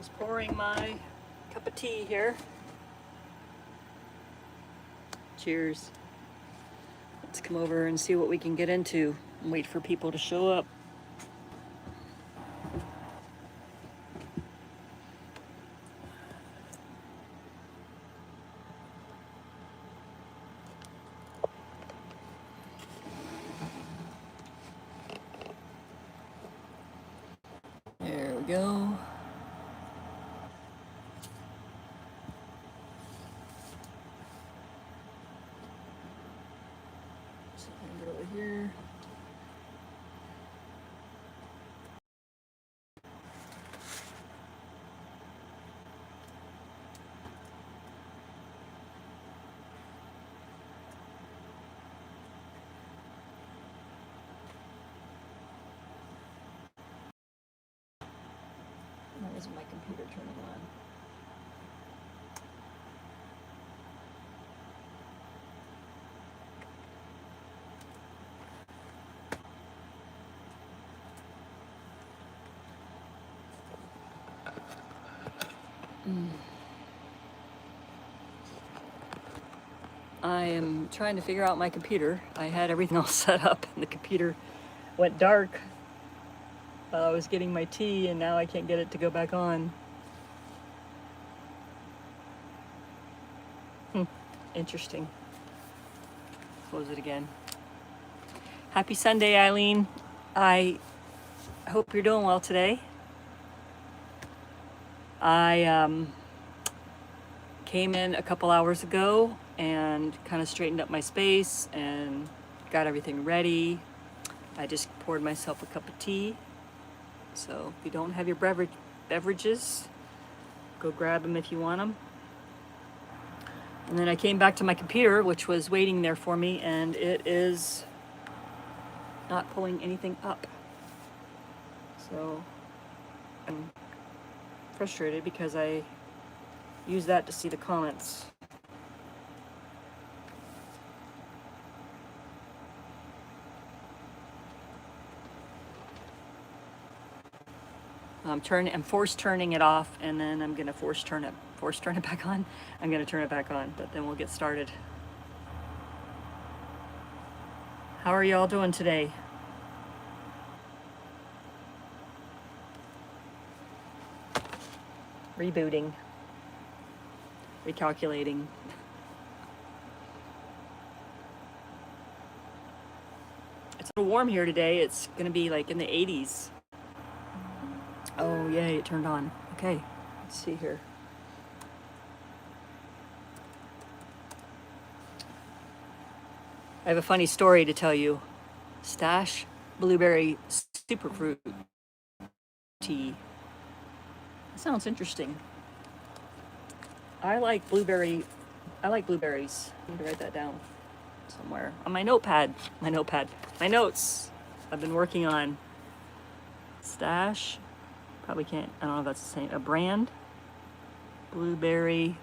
Just pouring my cup of tea here. Cheers. Let's come over and see what we can get into and wait for people to show up. There we go. So I go over here. Why isn't my computer turning on? I am trying to figure out my computer. I had everything all set up and the computer went dark while I was getting my tea, and now I can't get it to go back on. Interesting. Close it again. Happy Sunday, Eileen. I hope you're doing well today. I came in a couple hours ago and kind of straightened up my space and got everything ready. I just poured myself a cup of tea. So if you don't have your beverages, go grab them if you want them. And then I came back to my computer, which was waiting there for me, and it is not pulling anything up. So I'm frustrated because I use that to see the comments. I'm force turning it off, and then I'm gonna force turn it back on. I'm gonna turn it back on, but then we'll get started. How are y'all doing today? Rebooting, recalculating. It's a little warm here today. It's gonna be like in the 80s. Oh, yay, it turned on. Okay, let's see here. I have a funny story to tell you. Stash blueberry superfruit tea. That sounds interesting. I like blueberries. I need to write that down somewhere on my notepad. My notes I've been working on. Stash. Probably can't, I don't know if that's the same. A brand? Blueberry.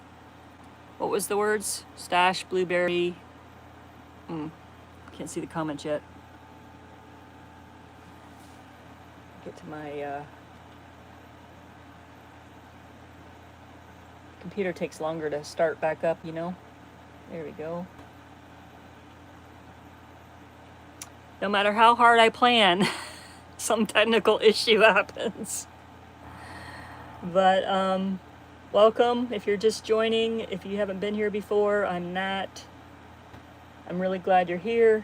What was the words? Stash, blueberry. Can't see the comments yet. Get to my computer takes longer to start back up, you know? There we go. No matter how hard I plan, some technical issue happens. But welcome if you're just joining. If you haven't been here before, I'm Nat. I'm really glad you're here.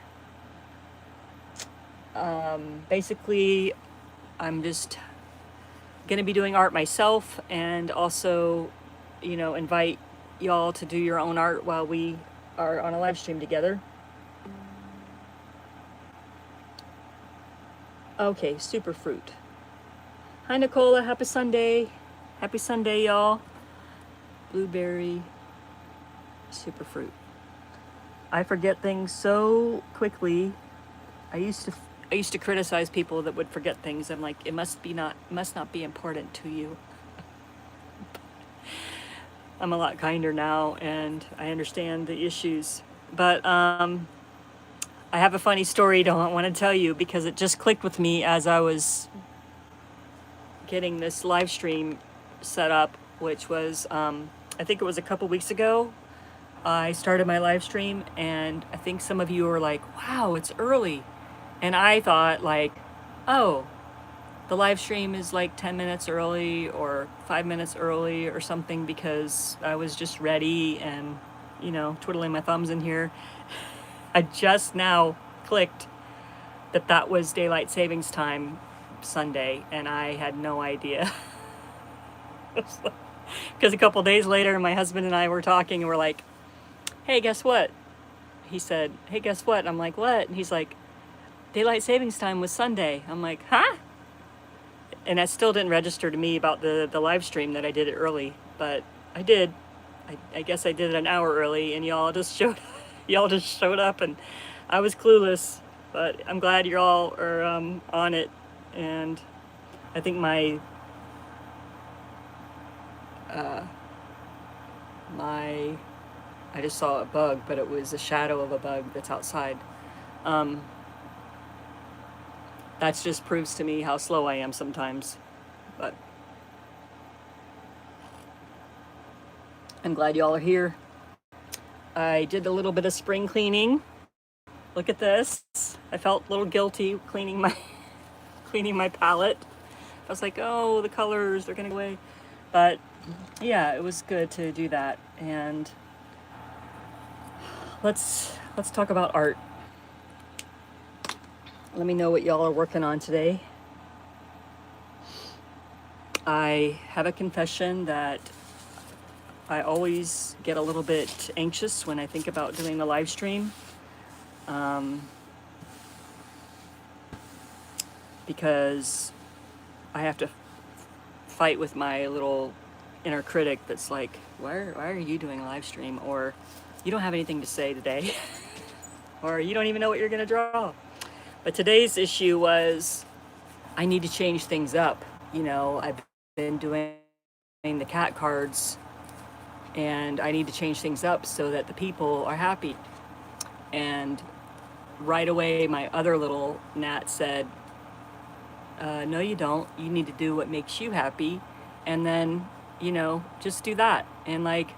Basically, I'm just gonna be doing art myself, and also, you know, invite y'all to do your own art while we are on a live stream together. Okay, superfruit. Hi, Nicola. Happy Sunday. Happy Sunday, y'all. Blueberry superfruit. I forget things so quickly. I used to criticize people that would forget things. I'm like, it must not be important to you. I'm a lot kinder now, and I understand the issues. But I have a funny story I want to tell you, because it just clicked with me as I was getting this live stream set up, which was, I think it was a couple weeks ago, I started my live stream, and I think some of you were like, wow, it's early. And I thought like, oh, the live stream is like 10 minutes early or 5 minutes early or something, because I was just ready and, you know, twiddling my thumbs in here. I just now clicked that that was daylight savings time Sunday, and I had no idea. Because a couple days later, my husband and I were talking, and we're like, hey, guess what? He said, hey, guess what? And I'm like, what? And he's like, daylight savings time was Sunday. I'm like, huh? And that still didn't register to me about the live stream that I did it early, but I did. I guess I did it an hour early, and y'all just showed up, and I was clueless. But I'm glad you all are on it, and I think my I just saw a bug, but it was a shadow of a bug that's outside. That just proves to me how slow I am sometimes, but I'm glad y'all are here. I did a little bit of spring cleaning. Look at this. I felt a little guilty cleaning my palette. I was like, oh, the colors, they're gonna go away. But yeah, it was good to do that. And let's talk about art. Let me know what y'all are working on today. I have a confession that I always get a little bit anxious when I think about doing the live stream. Because I have to fight with my little inner critic that's like, why are you doing a live stream? Or you don't have anything to say today. Or you don't even know what you're gonna draw. But today's issue was I need to change things up. You know, I've been doing the cat cards, and I need to change things up so that the people are happy. And right away, my other little gnat said, no, you don't. You need to do what makes you happy. And then, you know, just do that. And like,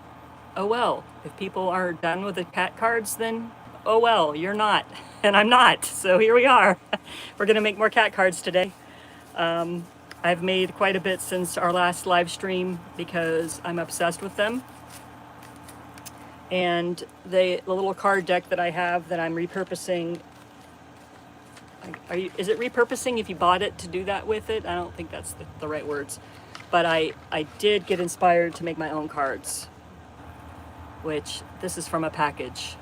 oh, well, if people are done with the cat cards, then, oh, well, you're not. And I'm not. So here we are. We're going to make more cat cards today. I've made quite a bit since our last live stream because I'm obsessed with them. And the little card deck that I have that I'm repurposing, is it repurposing if you bought it to do that with it? I don't think that's the right words. But I did get inspired to make my own cards, which this is from a package.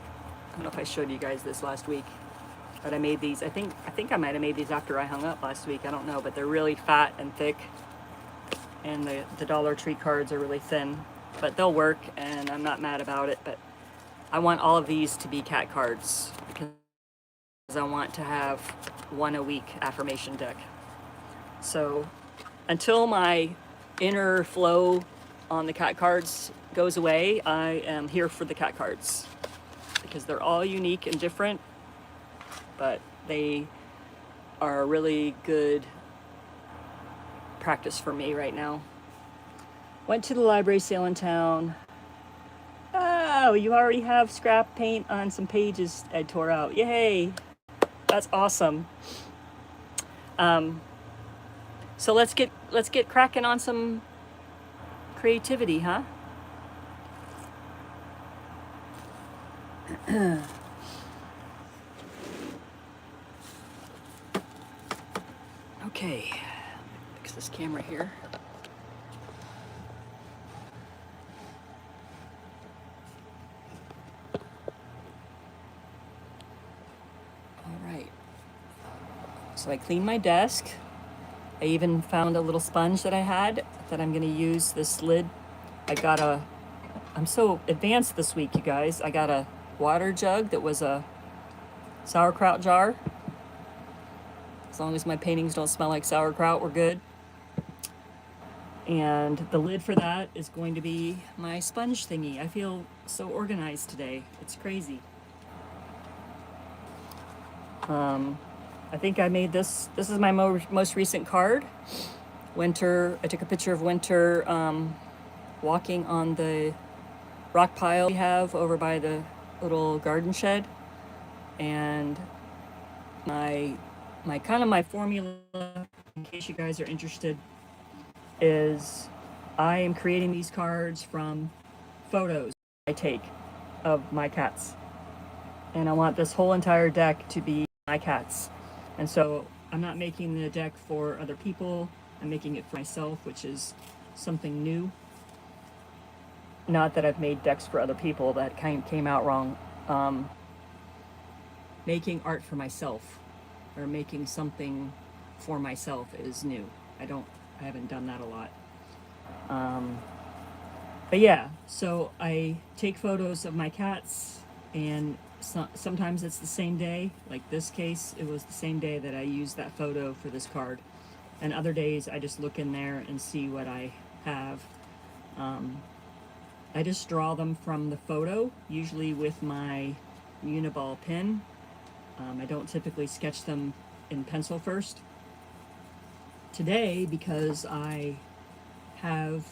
I don't know if I showed you guys this last week, but I made these. I think I might have made these after I hung up last week. I don't know, but they're really fat and thick. And the Dollar Tree cards are really thin, but they'll work, and I'm not mad about it. But I want all of these to be cat cards because I want to have one a week affirmation deck. So until my inner flow on the cat cards goes away, I am here for the cat cards because they're all unique and different, but they are a really good practice for me right now. Went to the library sale in town. Oh, you already have scrap paint on some pages I tore out. Yay! That's awesome. So let's get cracking on some creativity, huh? Okay, fix this camera here. So I cleaned my desk. I even found a little sponge that I had that I'm gonna use this lid. I'm so advanced this week, you guys. I got a water jug that was a sauerkraut jar. As long as my paintings don't smell like sauerkraut, we're good. And the lid for that is going to be my sponge thingy. I feel so organized today. It's crazy. I think I made this. This is my most recent card. Winter. I took a picture of Winter walking on the rock pile we have over by the little garden shed. And my formula, in case you guys are interested, is I am creating these cards from photos I take of my cats. And I want this whole entire deck to be my cats. And so I'm not making the deck for other people. I'm making it for myself, which is something new. Not that I've made decks for other people, that kind of came out wrong. Making art for myself, or making something for myself, is new. I haven't done that a lot. But yeah, so I take photos of my cats, and sometimes it's the same day. Like this case, it was the same day that I used that photo for this card. And other days I just look in there and see what I have. I just draw them from the photo, usually with my Uniball pen. I don't typically sketch them in pencil first. Today, because I have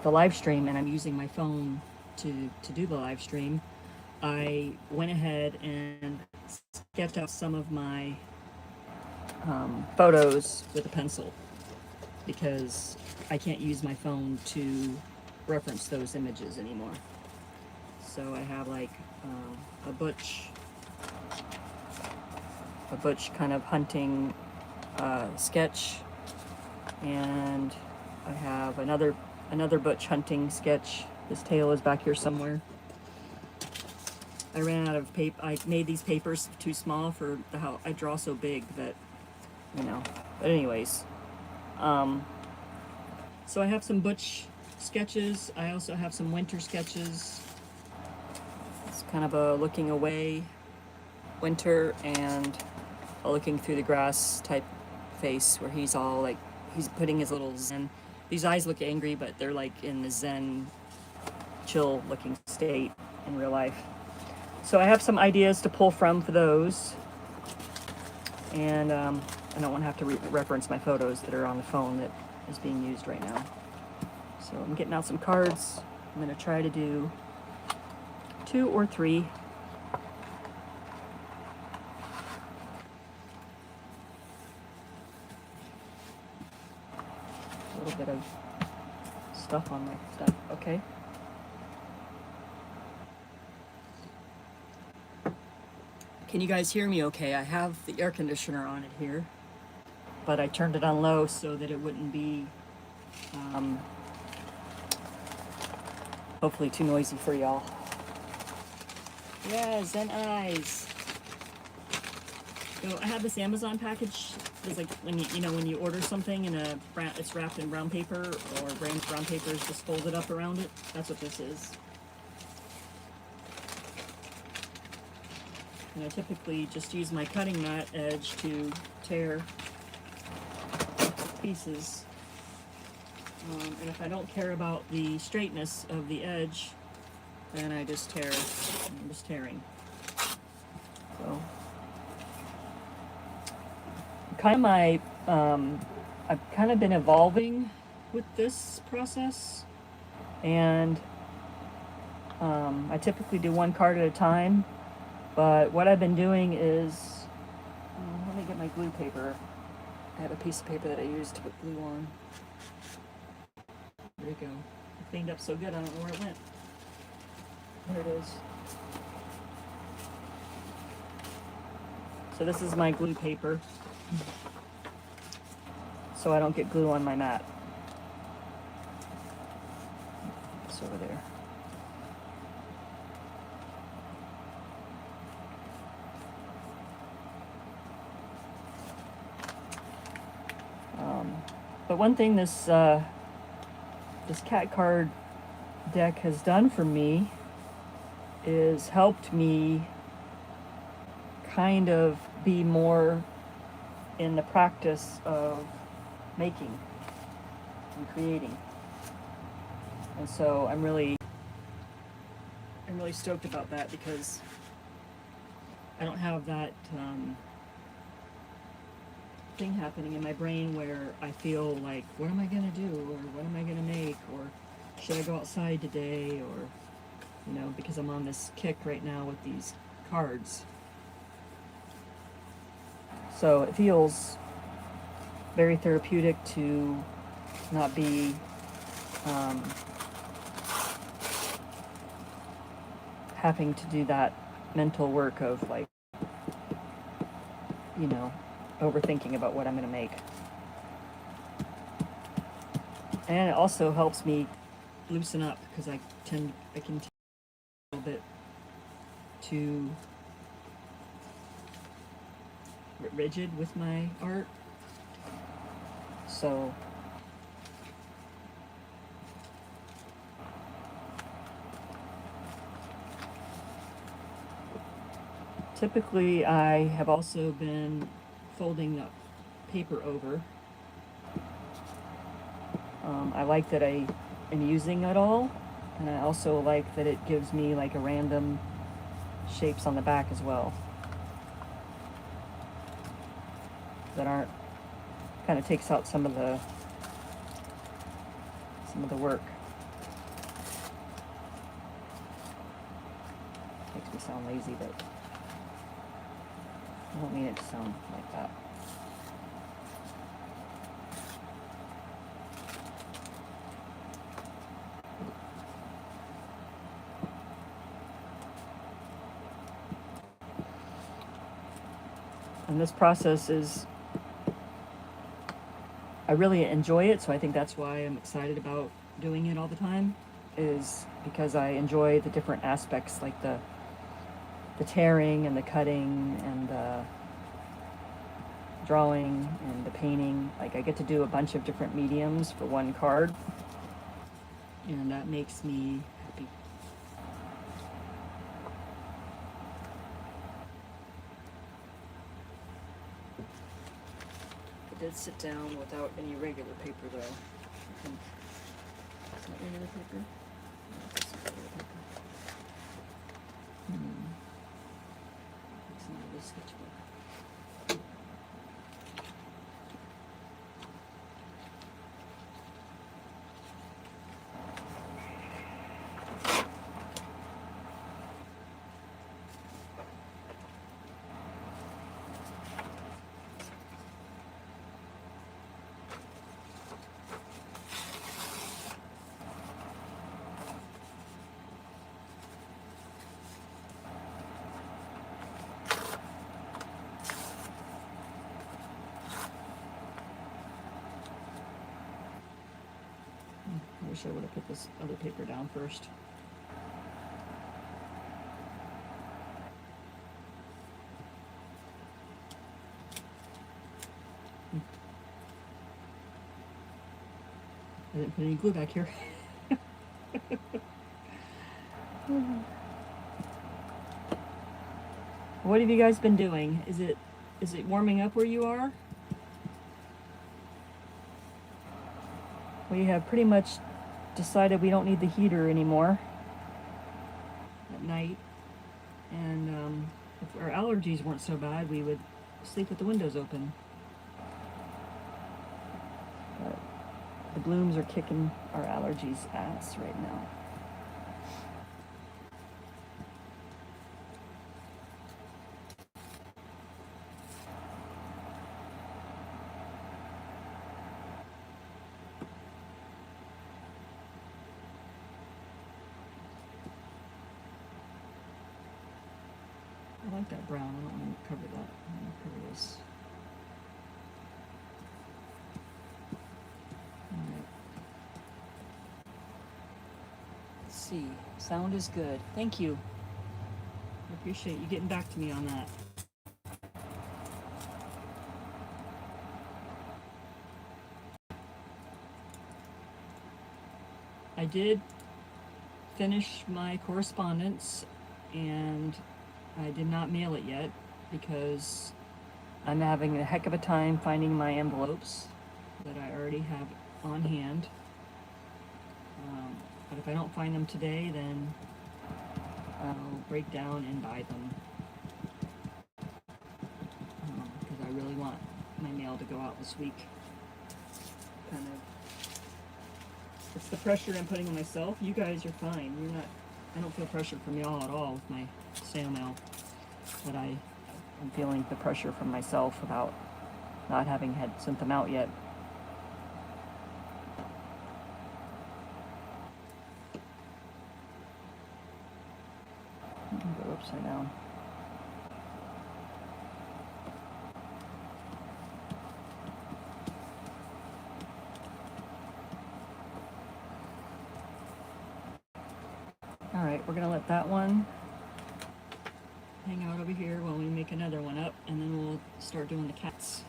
the live stream and I'm using my phone to do the live stream, I went ahead and sketched out some of my photos with a pencil, because I can't use my phone to reference those images anymore. So I have like a butch kind of hunting sketch, and I have another butch hunting sketch. His tail is back here somewhere. I ran out of paper. I made these papers too small for the house. I draw so big that, you know. But anyways, so I have some butch sketches. I also have some winter sketches. It's kind of a looking away Winter, and a looking through the grass type face, where he's all like, he's putting his little zen. These eyes look angry, but they're like in the zen, chill looking state in real life. So I have some ideas to pull from for those. And I don't want to have to reference my photos that are on the phone that is being used right now. So I'm getting out some cards. I'm going to try to do 2 or 3. A little bit of stuff on my stuff. Okay. Can you guys hear me okay? I have the air conditioner on it here, but I turned it on low so that it wouldn't be hopefully too noisy for y'all. Yeah, Zen Eyes. So I have this Amazon package. It's like when you order something in it's wrapped in brown paper, or brown paper is just folded up around it. That's what this is. And I typically just use my cutting mat edge to tear pieces. And if I don't care about the straightness of the edge, then I just tear. I'm just tearing. So, I've kind of been evolving with this process, and I typically do one card at a time. But what I've been doing is, let me get my glue paper. I have a piece of paper that I use to put glue on. There you go. I cleaned up so good, I don't know where it went. There it is. So this is my glue paper, so I don't get glue on my mat. It's over there. But one thing this cat card deck has done for me is helped me kind of be more in the practice of making and creating. And so I'm really stoked about that, because I don't have that thing happening in my brain where I feel like, what am I gonna do, or what am I gonna make, or should I go outside today, or because I'm on this kick right now with these cards. So it feels very therapeutic to not be having to do that mental work of like, overthinking about what I'm going to make. And it also helps me loosen up because I can tend a little bit too rigid with my art. So typically I have also been folding the paper over. I like that I am using it all, and I also like that it gives me like a random shapes on the back as well that aren't, kind of takes out some of the work. Makes me sound lazy, but I don't mean it to sound like that. And this process is, I really enjoy it, so I think that's why I'm excited about doing it all the time, is because I enjoy the different aspects, like the tearing and the cutting and the drawing and the painting. Like I get to do a bunch of different mediums for one card, and that makes me happy. I did sit down without any regular paper though. I think. Is that regular paper? No, that's not regular paper. It's not a sketchbook. I wish I would have put this other paper down first. I didn't put any glue back here. What have you guys been doing? Is it warming up where you are? We have pretty much decided we don't need the heater anymore at night, and if our allergies weren't so bad, we would sleep with the windows open. But the blooms are kicking our allergies ass right now. I like that brown. I don't want to cover that. I'm going to cover this. Alright. Let's see. Sound is good. Thank you. I appreciate you getting back to me on that. I did finish my correspondence, and I did not mail it yet because I'm having a heck of a time finding my envelopes that I already have on hand. But if I don't find them today, then I'll break down and buy them because I really want my mail mail to go out this week. Kind of, it's the pressure I'm putting on myself. You guys are fine. You're not, I don't feel pressure from y'all at all with my snail mail. But I'm feeling the pressure from myself about not having had sent them out yet. Go upside down. All right, we're gonna let that one hang out over here while we make another one up, and then we'll start doing the cats.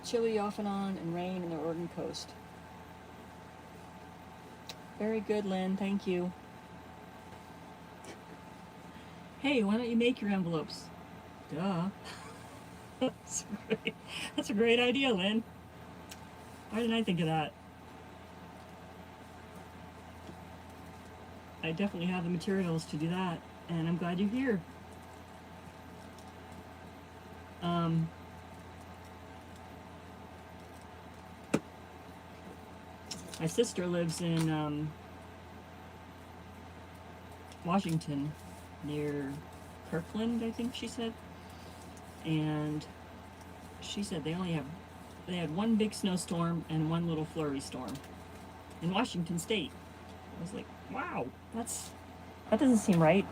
Chilly off and on, and rain in the Oregon coast. Very good, Lynn. Thank you. Hey, why don't you make your envelopes? Duh. That's a great idea, Lynn. Why didn't I think of that? I definitely have the materials to do that, and I'm glad you're here. My sister lives in Washington, near Kirkland, I think she said. And she said they had one big snowstorm and one little flurry storm in Washington State. I was like, wow, that doesn't seem right.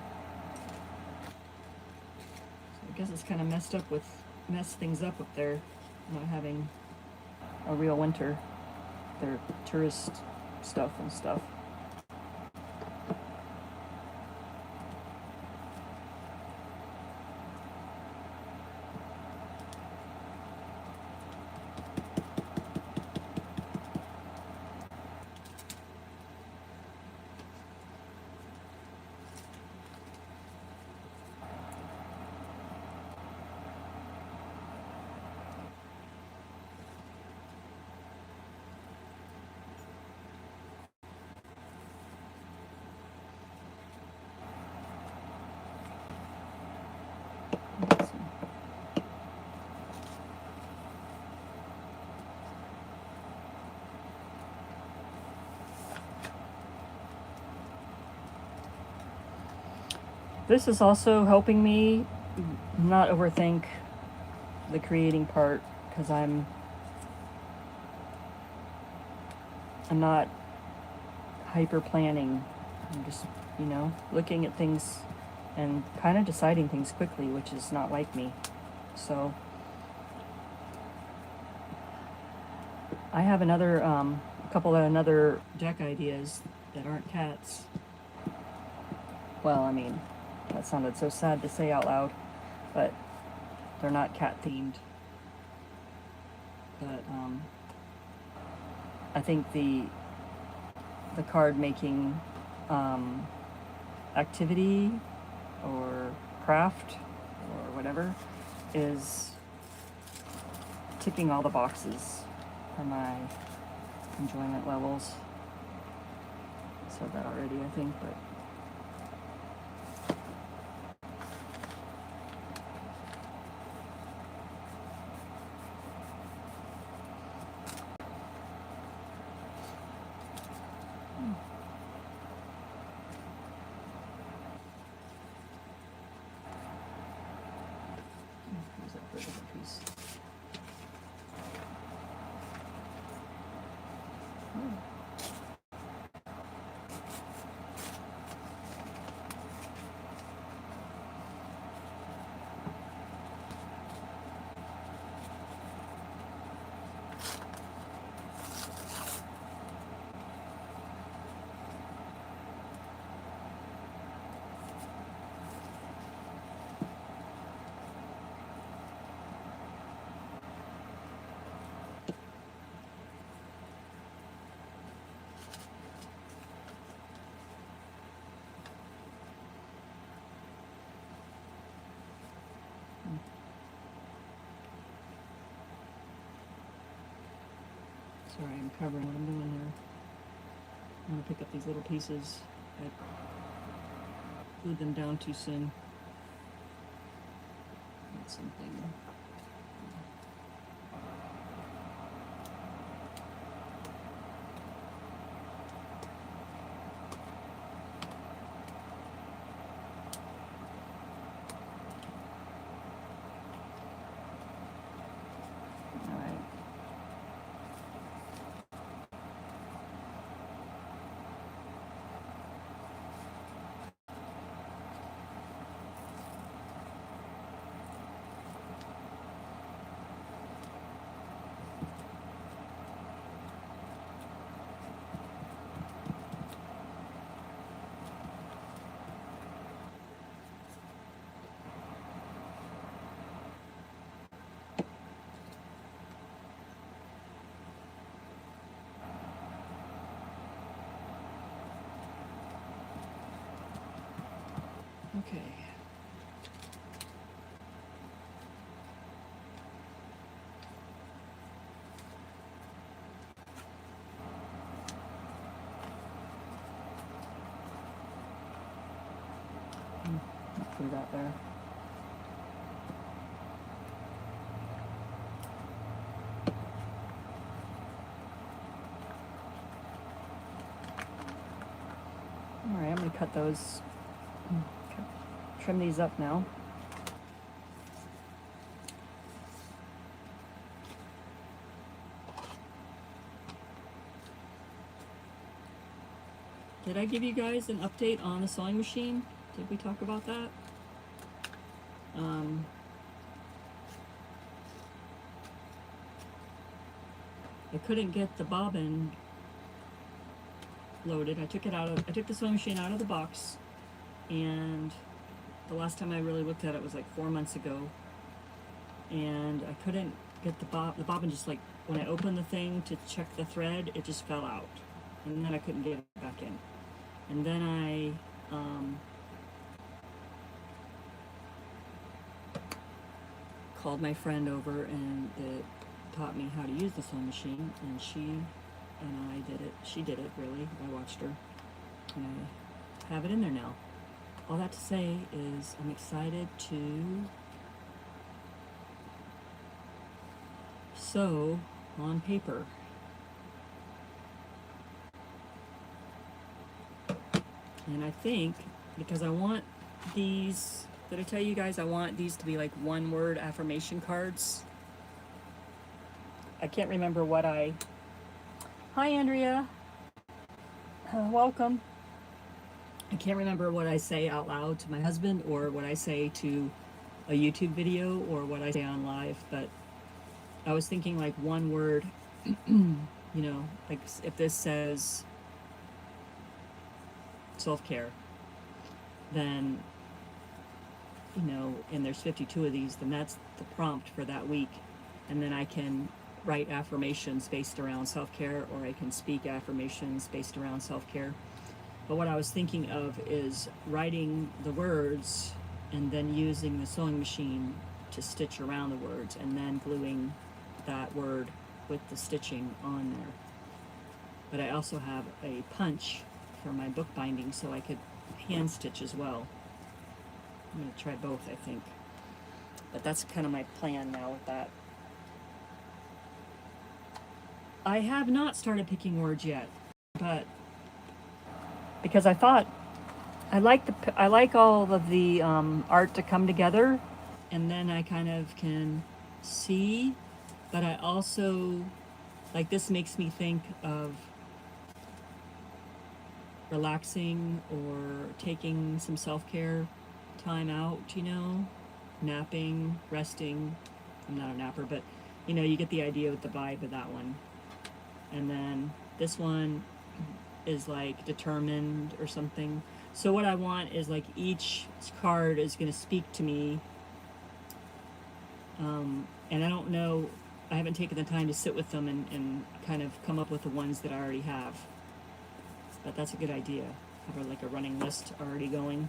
So I guess it's kind of messed things up there, not having a real winter. Their tourist stuff and stuff. This is also helping me not overthink the creating part, because I'm not hyper planning. I'm just, looking at things and kind of deciding things quickly, which is not like me. So I have another couple of another deck ideas that aren't cats. Well, I mean, that sounded so sad to say out loud, but they're not cat themed. But I think the card making activity or craft or whatever is ticking all the boxes for my enjoyment levels. I said that already, I think, but sorry, I'm covering what I'm doing there. I'm going to pick up these little pieces. glued them down too soon. That's something. Okay. Put that there. All right, I'm going to cut those. Trim these up now. Did I give you guys an update on the sewing machine? Did we talk about that? I couldn't get the bobbin loaded. I took the sewing machine out of the box, and the last time I really looked at it was like 4 months ago, and I couldn't get the bobbin just like, when I opened the thing to check the thread, it just fell out, and then I couldn't get it back in. And then I called my friend over, and it taught me how to use the sewing machine, and she did it really. I watched her, and I have it in there now. All that to say is I'm excited to sew on paper. And I think, because I want these, did I tell you guys I want these to be like one-word affirmation cards? I can't remember what hi Andrea, welcome. I can't remember what I say out loud to my husband, or what I say to a YouTube video, or what I say on live, but I was thinking like one word, you know, like if this says self-care, then, you know, and there's 52 of these, then that's the prompt for that week. And then I can write affirmations based around self-care, or I can speak affirmations based around self-care. But what I was thinking of is writing the words and then using the sewing machine to stitch around the words, and then gluing that word with the stitching on there. But I also have a punch for my book binding, so I could hand stitch as well. I'm going to try both, I think. But that's kind of my plan now with that. I have not started picking words yet, but because I thought I like all of the art to come together, and then I kind of can see, but I also, like, this makes me think of relaxing or taking some self-care time out, you know, napping, resting. I'm not a napper, but you know, you get the idea with the vibe of that one. And then this one is like determined or something. So what I want is like each card is going to speak to me. And I don't know, I haven't taken the time to sit with them and kind of come up with the ones that I already have. But that's a good idea. Have like a running list already going.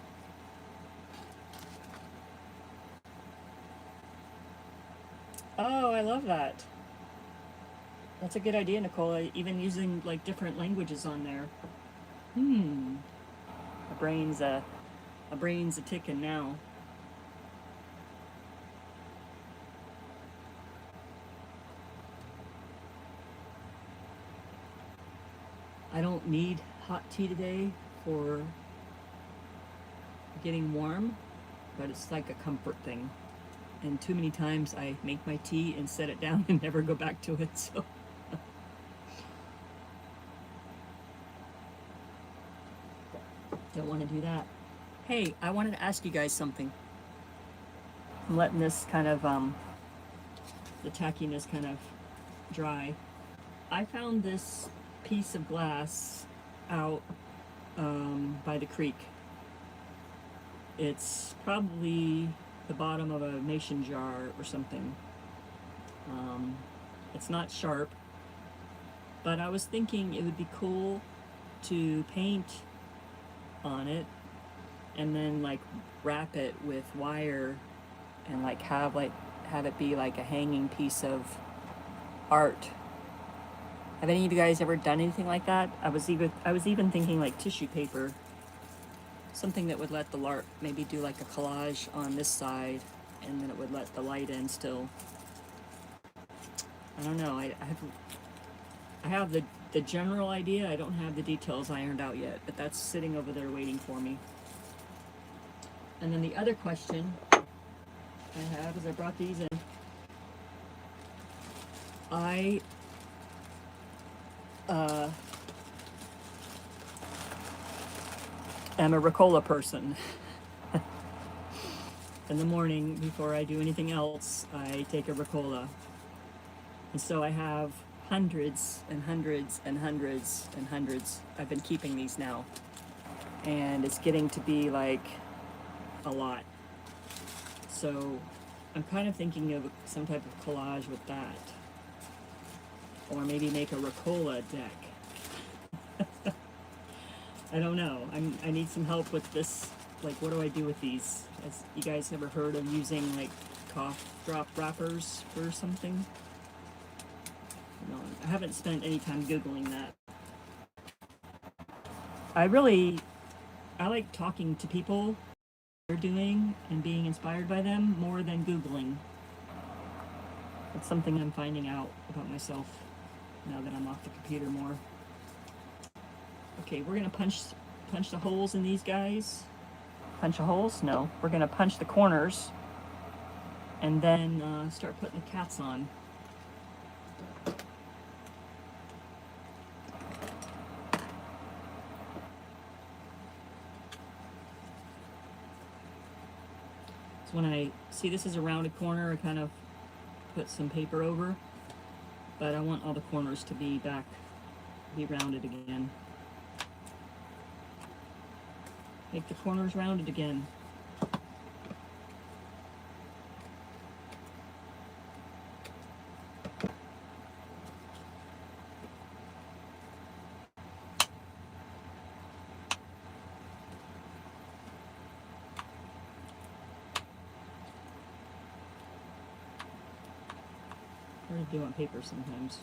Oh, I love that. That's a good idea, Nicole. Even using like different languages on there. My brain's My brain's a ticking now. I don't need hot tea today for getting warm, but it's like a comfort thing. And too many times I make my tea and set it down and never go back to it, so. Don't want to do that. Hey, I wanted to ask you guys something. I'm letting this kind of, the tackiness kind of dry. I found this piece of glass out by the creek. It's probably the bottom of a mason jar or something. It's not sharp, but I was thinking it would be cool to paint on it and then like wrap it with wire and like have it be like a hanging piece of art. Have any of you guys ever done anything like that? I was even thinking like tissue paper, something that would let the light, maybe do like a collage on this side, and then it would let the light in still. I don't know. I have the general idea. I don't have the details ironed out yet, but that's sitting over there waiting for me. And then the other question I have is I brought these in. I am a Ricola person. In the morning, before I do anything else, I take a Ricola. And so I have hundreds and hundreds and hundreds and hundreds. I've been keeping these now. And it's getting to be like a lot. So I'm kind of thinking of some type of collage with that. Or maybe make a Ricola deck. I don't know. I need some help with this. Like, what do I do with these? Has you guys ever heard of using like cough drop wrappers for something? No, I haven't spent any time Googling that. I like talking to people, what they're doing, and being inspired by them more than Googling. It's something I'm finding out about myself now that I'm off the computer more. Okay, we're gonna punch the holes in these guys. Punch the holes? No, we're gonna punch the corners, and then start putting the cats on. So when I see this is a rounded corner, I kind of put some paper over, but I want all the corners to be rounded again. Make the corners rounded again. Hard to do on paper sometimes.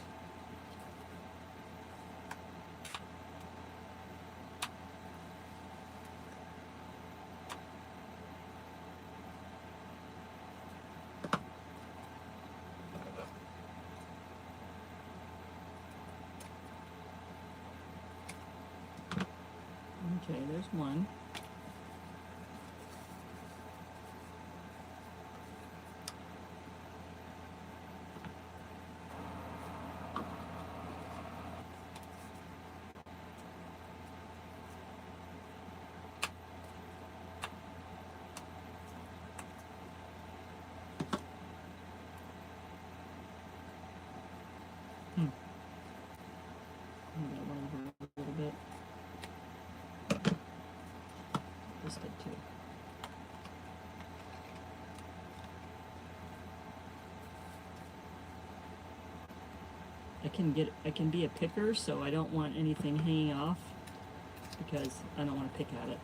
Okay, there's one. I'm gonna run her a little bit. This did too. I can be a picker, so I don't want anything hanging off because I don't want to pick at it.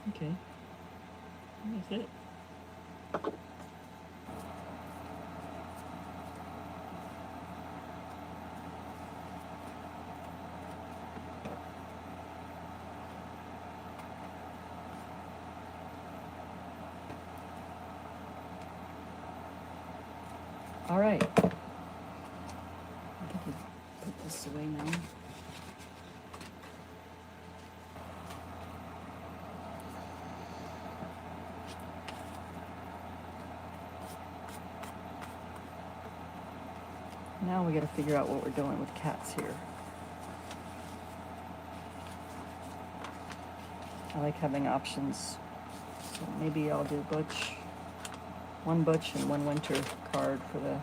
Okay. That's it. All right. I can put this away now. Now we got to figure out what we're doing with cats here. I like having options. So maybe I'll do Butch, one Butch and one Winter card for the,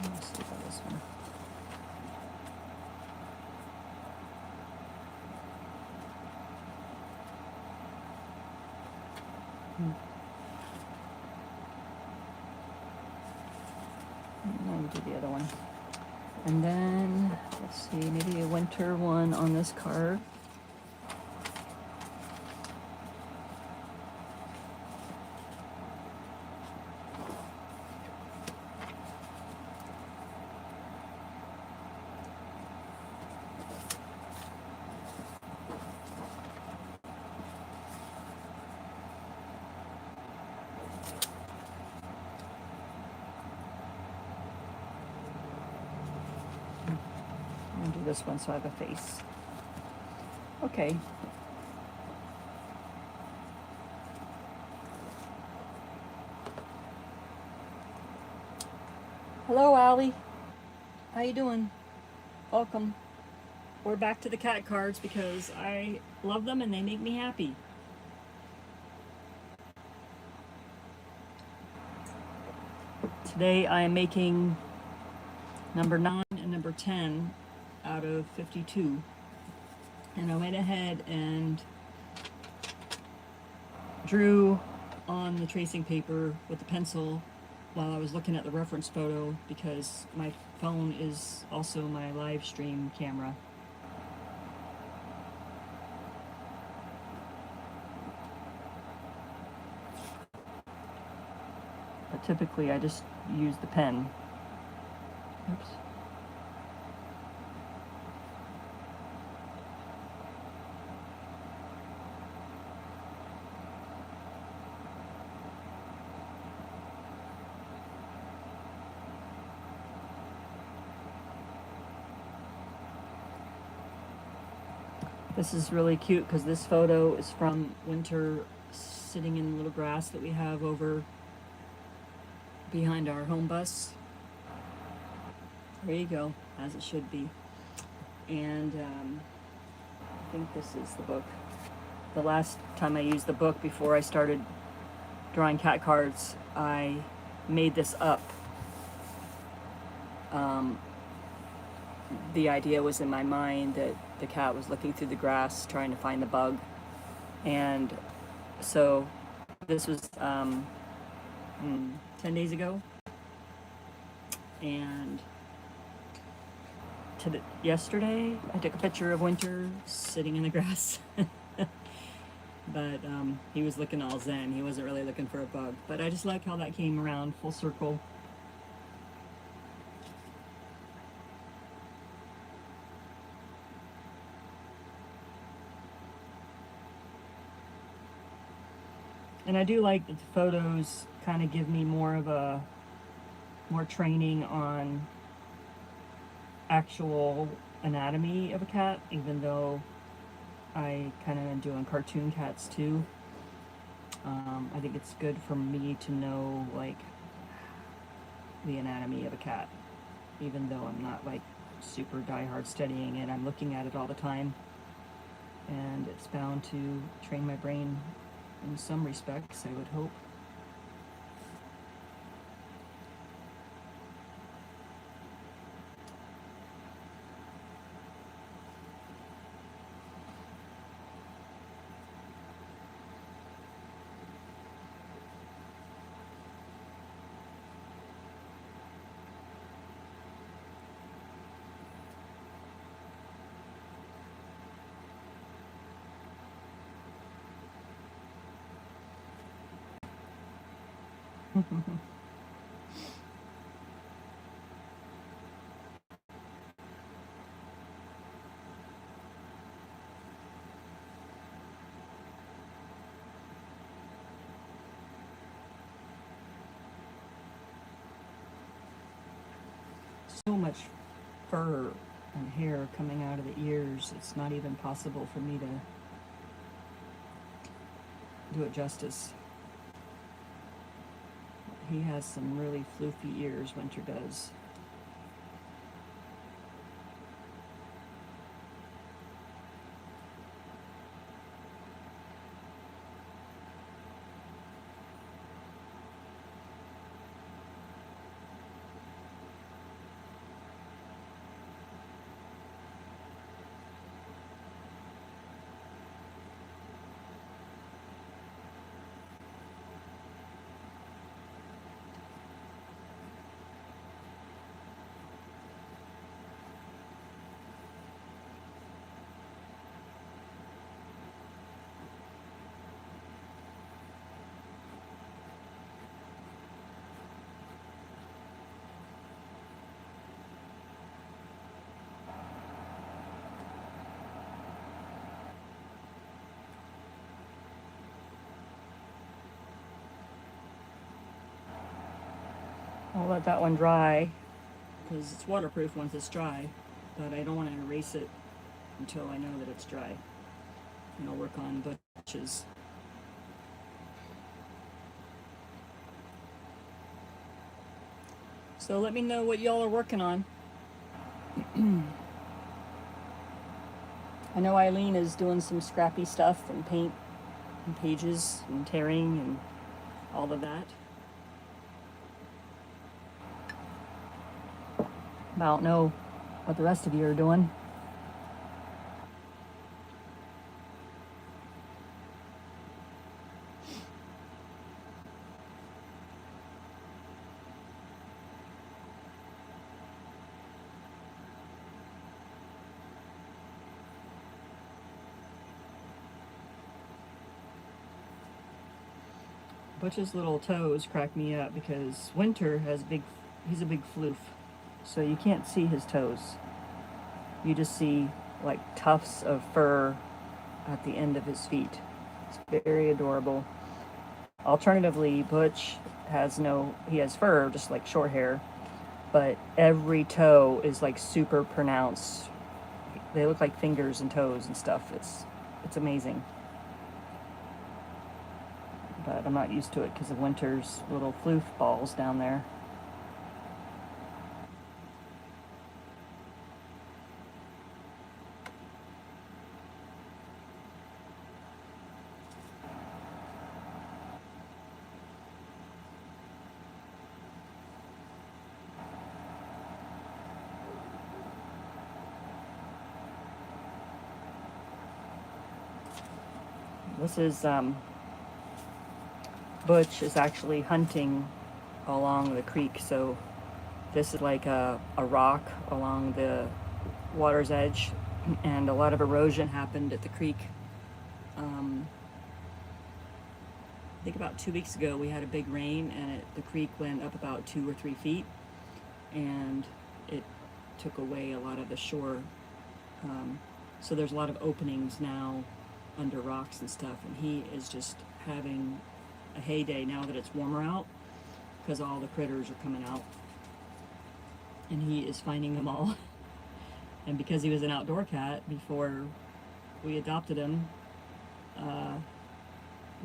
let's see about this one. I'll do the other one. And then, let's see, maybe a Winter one on this card. I'm gonna do this one so I have a face. Okay. Hello, Allie. How you doing? Welcome. We're back to the cat cards because I love them and they make me happy. Today I am making number 9 and number 10 out of 52. And I went ahead and drew on the tracing paper with the pencil while I was looking at the reference photo because my phone is also my live stream camera. But typically I just use the pen. Oops. This is really cute because this photo is from Winter sitting in the little grass that we have over behind our home bus. There you go, as it should be. And I think this is the book. The last time I used the book before I started drawing cat cards, I made this up. The idea was in my mind that the cat was looking through the grass trying to find the bug. And so this was 10 days ago. And yesterday I took a picture of Winter sitting in the grass. But he was looking all zen. He wasn't really looking for a bug. But I just like how that came around full circle. And I do like that the photos kind of give me more training on actual anatomy of a cat, even though I kind of am doing cartoon cats too. I think it's good for me to know like the anatomy of a cat, even though I'm not like super diehard studying it. I'm looking at it all the time, and it's bound to train my brain in some respects, I would hope. So much fur and hair coming out of the ears, it's not even possible for me to do it justice. He has some really floofy ears, Winter does. I'll let that one dry because it's waterproof once it's dry, but I don't want to erase it until I know that it's dry. And I'll work on butches. So let me know what y'all are working on. I know Eileen is doing some scrappy stuff and paint and pages and tearing and all of that. I don't know what the rest of you are doing. Butch's little toes crack me up because Winter has he's a big floof. So you can't see his toes. You just see like tufts of fur at the end of his feet. It's very adorable. Alternatively, Butch he has fur, just like short hair, but every toe is like super pronounced. They look like fingers and toes and stuff. It's amazing. But I'm not used to it because of Winter's little floof balls down there. This is Butch is actually hunting along the creek, so this is like a rock along the water's edge, and a lot of erosion happened at the creek. I think about 2 weeks ago we had a big rain, and the creek went up about 2 or 3 feet, and it took away a lot of the shore. So there's a lot of openings now under rocks and stuff, and he is just having a heyday now that it's warmer out because all the critters are coming out, and he is finding them all. And because he was an outdoor cat before we adopted him,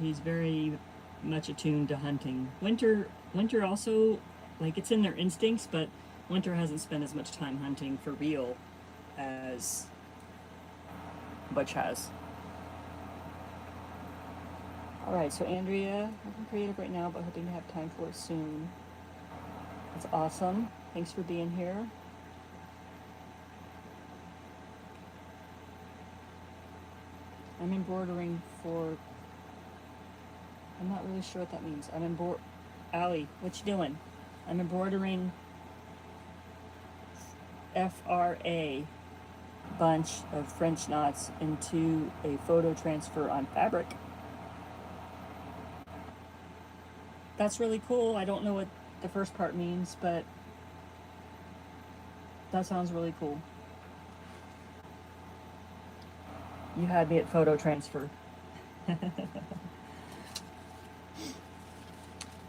he's very much attuned to hunting. Winter also, like, it's in their instincts, but Winter hasn't spent as much time hunting for real as Butch has. Alright, so Andrea, I'm creative right now, but hoping to have time for it soon. That's awesome. Thanks for being here. I'm embroidering for... I'm not really sure what that means. Allie, what you doing? I'm embroidering FRA bunch of French knots into a photo transfer on fabric. that's really cool. I don't know what the first part means, but that sounds really cool. You had me at photo transfer.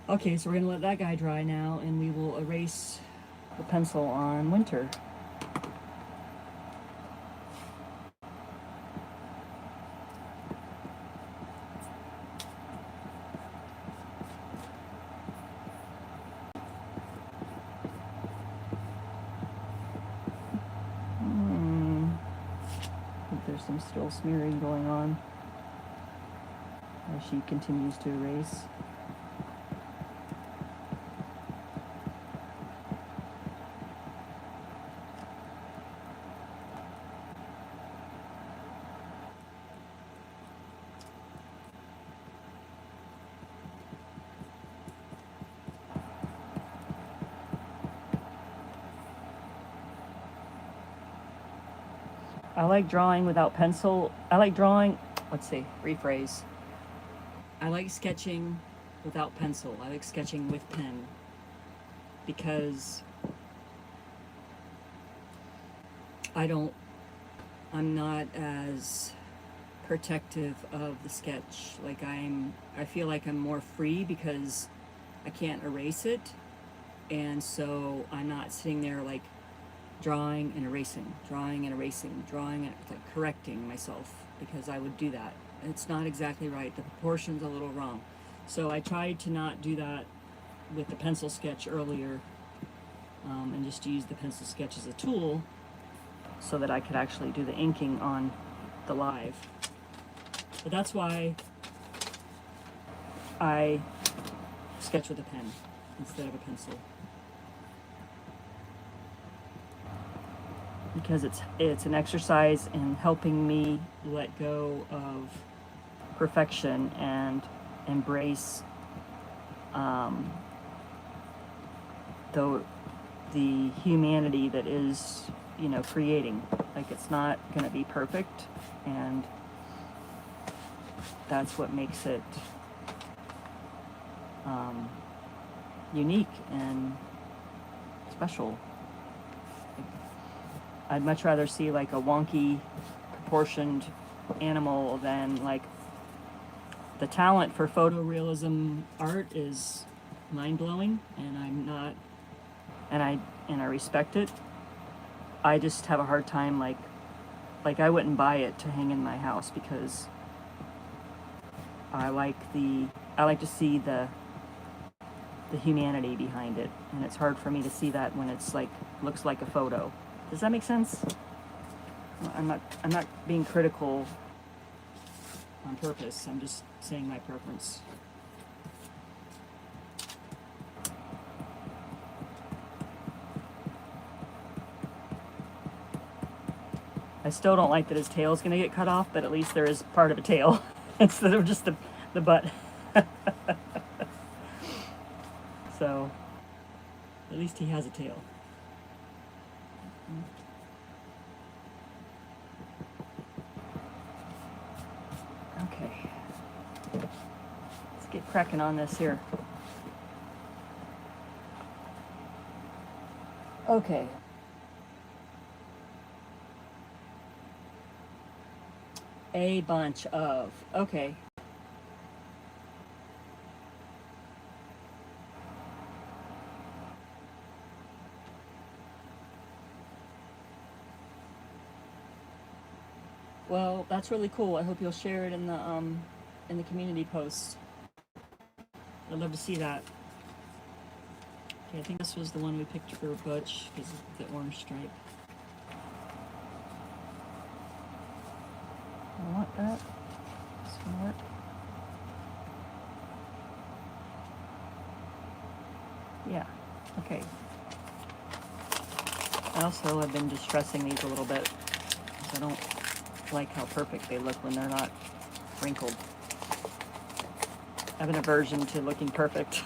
Okay, so we're going to let that guy dry now, and we will erase the pencil on winter. I think there's some still smearing going on as she continues to erase. I like drawing without pencil. I like drawing, let's see, rephrase. I like sketching without pencil. I like sketching with pen because I'm not as protective of the sketch. Like I feel like I'm more free because I can't erase it. And so I'm not sitting there like drawing and erasing, drawing and erasing, drawing and like correcting myself, because I would do that. It's not exactly right. The proportion's a little wrong. So I tried to not do that with the pencil sketch earlier, and just use the pencil sketch as a tool so that I could actually do the inking on the live. But that's why I sketch with a pen instead of a pencil. Because it's an exercise in helping me let go of perfection and embrace the humanity that is, creating. Like, it's not going to be perfect, and that's what makes it unique and special. I'd much rather see like a wonky proportioned animal than like the talent for photorealism art is mind-blowing, and I respect it. I just have a hard time like I wouldn't buy it to hang in my house because I like to see the humanity behind it, and it's hard for me to see that when it's like looks like a photo. Does that make sense? I'm not being critical on purpose. I'm just saying my preference. I still don't like that his tail's going to get cut off, but at least there is part of a tail instead of just the butt. So, at least he has a tail. Okay. Let's get cracking on this here. Okay. A bunch of. Okay. Well, that's really cool. I hope you'll share it in the community posts. I'd love to see that. Okay, I think this was the one we picked for Butch because of the orange stripe. I want that. This one work. Yeah. Okay. I also have been distressing these a little bit because I don't like how perfect they look when they're not wrinkled. I have an aversion to looking perfect.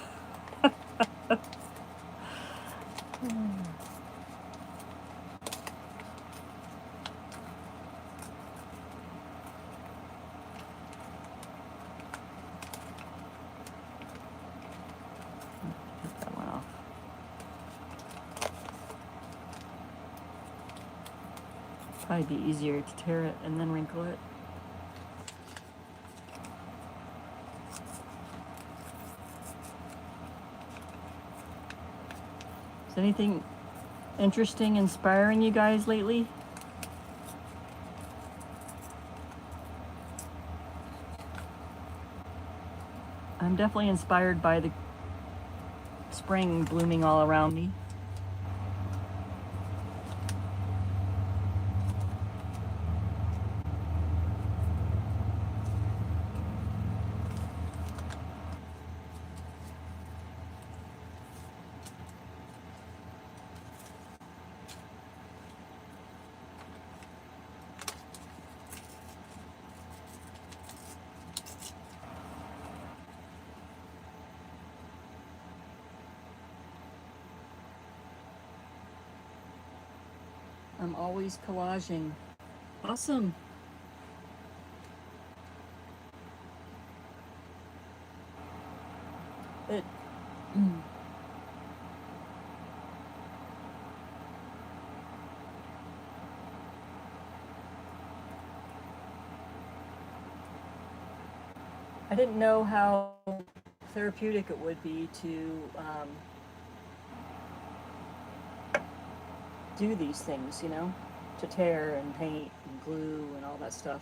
Probably be easier to tear it and then wrinkle it. Is anything interesting, inspiring you guys lately? I'm definitely inspired by the spring blooming all around me. I'm always collaging. Awesome. It I didn't know how therapeutic it would be to do these things, you know, to tear and paint and glue and all that stuff.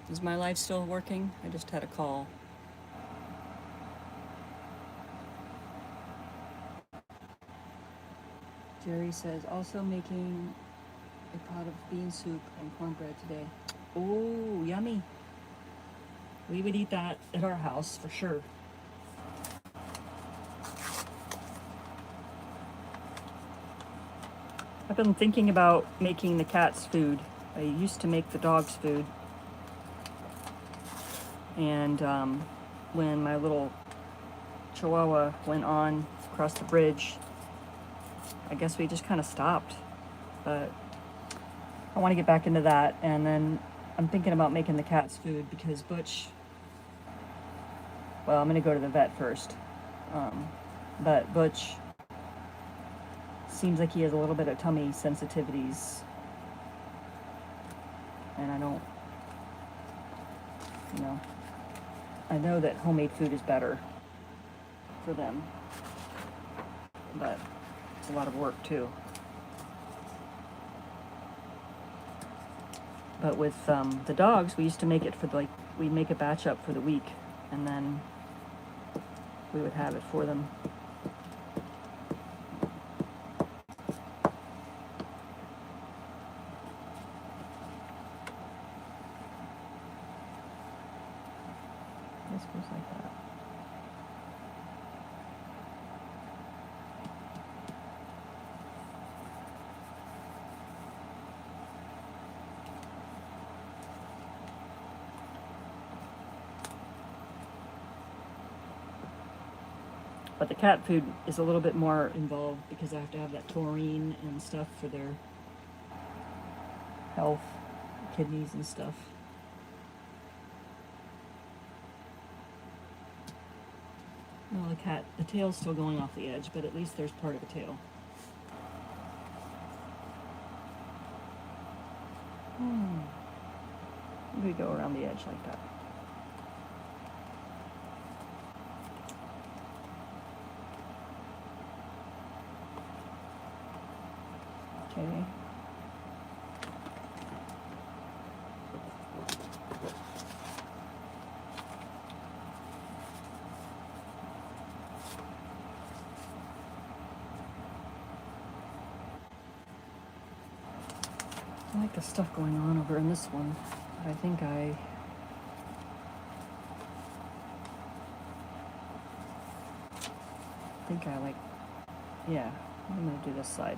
Is my life still working? I just had a call. Jerry says, also making a pot of bean soup and cornbread today. Oh, yummy. We would eat that at our house for sure. I've been thinking about making the cats food. I used to make the dogs food. And when my little Chihuahua went on across the bridge, I guess we just kind of stopped. But I want to get back into that. And then I'm thinking about making the cats food because Butch, well, I'm going to go to the vet first. But Butch seems like he has a little bit of tummy sensitivities. And I don't, you know, I know that homemade food is better for them, but it's a lot of work too. But with the dogs, we used to make it for we'd make a batch up for the week, and then we would have it for them. This goes like that. But the cat food is a little bit more involved because I have to have that taurine and stuff for their health, kidneys and stuff. Well, the tail's still going off the edge, but at least there's part of a tail. We go around the edge like that. Okay. I like the stuff going on over in this one. I think I like, yeah, I'm gonna do this side.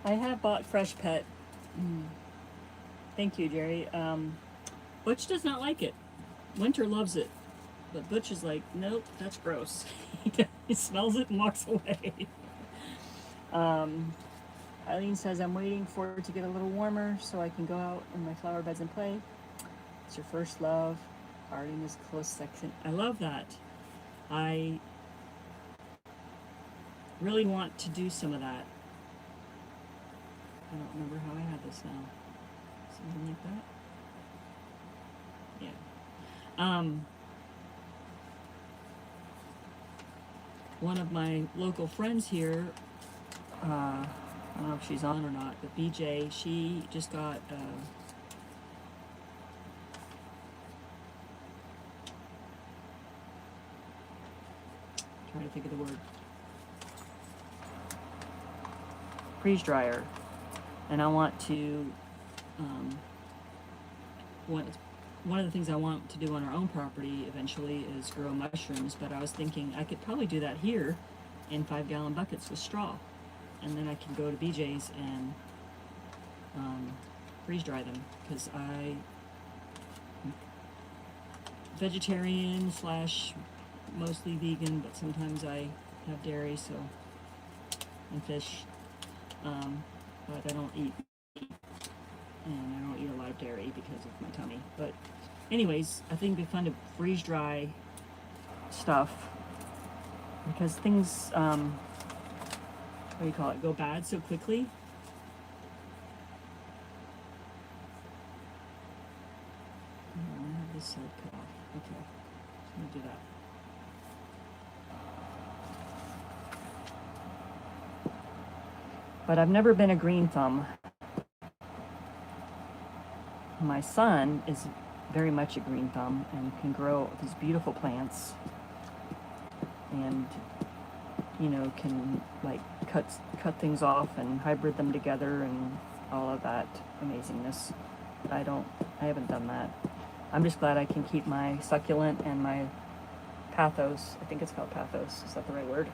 I have bought Fresh Pet. Thank you, Jerry. Butch does not like it. Winter loves it. But Butch is like, nope, that's gross. He smells it and walks away. Eileen says, I'm waiting for it to get a little warmer so I can go out in my flower beds and play. It's your first love. Gardening is close second. I love that. I really want to do some of that. I don't remember how I had this now. Something like that? Yeah. One of my local friends here, I don't know if she's on or not, but BJ, she just got trying to think of the word, freeze dryer, and I want to one of the things I want to do on our own property eventually is grow mushrooms, but I was thinking I could probably do that here in 5-gallon buckets with straw, and then I can go to BJ's and freeze dry them, because I'm vegetarian slash mostly vegan, but sometimes I have dairy, so, and fish, but I don't eat meat, and I don't eat a lot of dairy because of my tummy. But anyways, I think it'd be fun to freeze dry stuff, because things, what do you call it, go bad so quickly. Oh, I have this side cut off. Okay, I'm gonna do that. But I've never been a green thumb. My son is very much a green thumb and can grow these beautiful plants, and you know, can like cut things off and hybrid them together and all of that amazingness. I haven't done that. I'm just glad I can keep my succulent and my pathos, I think it's called pathos, is that the right word?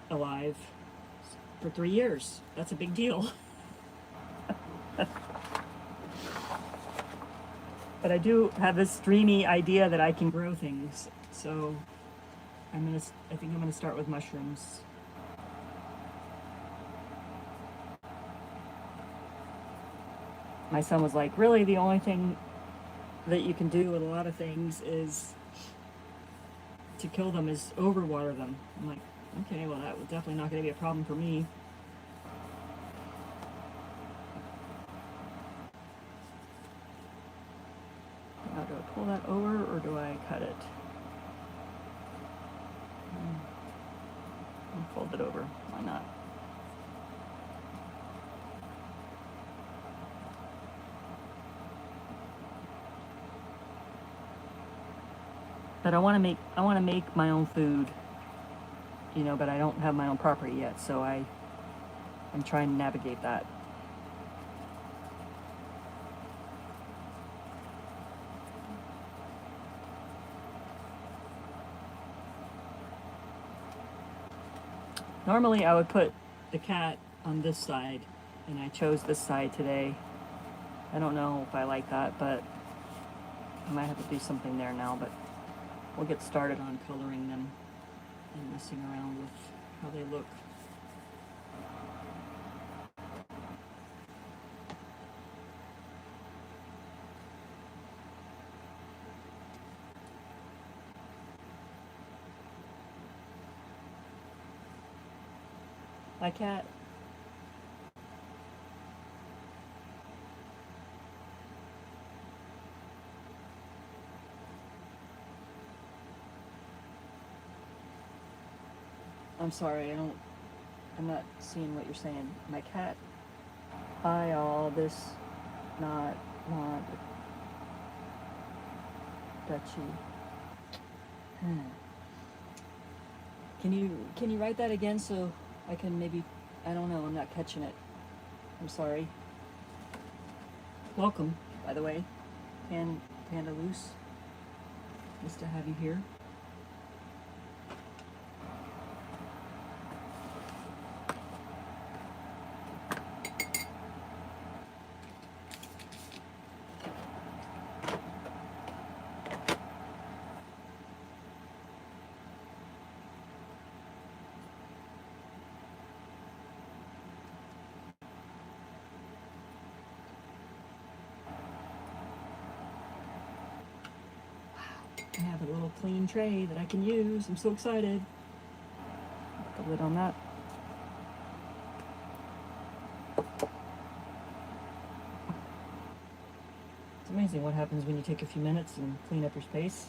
Alive for 3 years. That's a big deal. But I do have this dreamy idea that I can grow things, so I think I'm gonna start with mushrooms. My son was like, really, the only thing that you can do with a lot of things is to kill them is overwater them. I'm like, okay, well, that was definitely not going to be a problem for me. Now, do I pull that over or do I cut it? I'll fold it over. Why not? But I want to make my own food, you know, but I don't have my own property yet, so I'm trying to navigate that. Normally I would put the cat on this side, and I chose this side today. I don't know if I like that, but I might have to do something there now, but we'll get started on coloring them and messing around with how they look. My cat. I'm sorry, I'm not seeing what you're saying. My cat. Hi all, this not want Dutchy. Can you write that again so I can maybe, I don't know, I'm not catching it. I'm sorry. Welcome, by the way. Panda Loose. Nice to have you here. I have a little clean tray that I can use. I'm so excited. Put the lid on that. It's amazing what happens when you take a few minutes and clean up your space.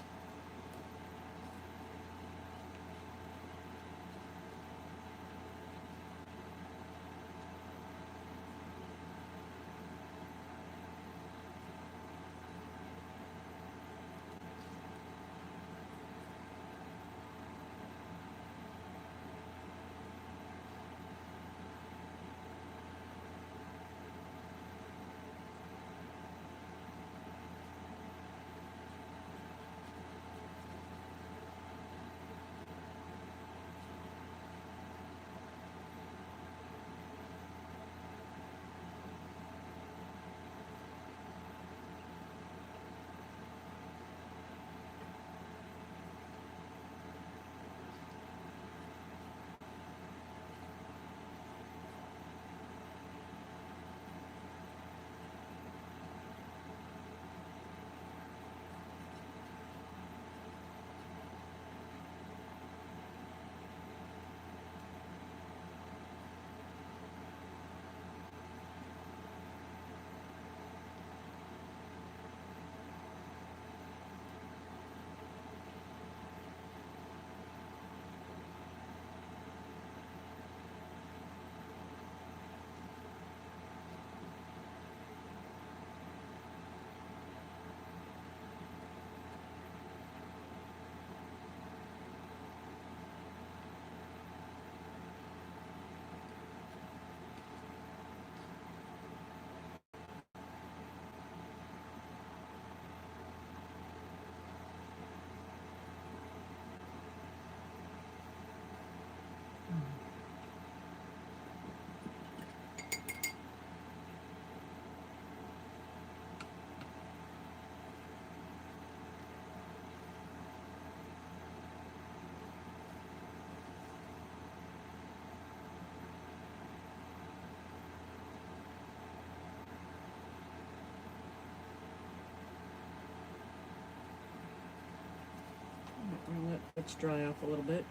I'll let it dry off a little bit.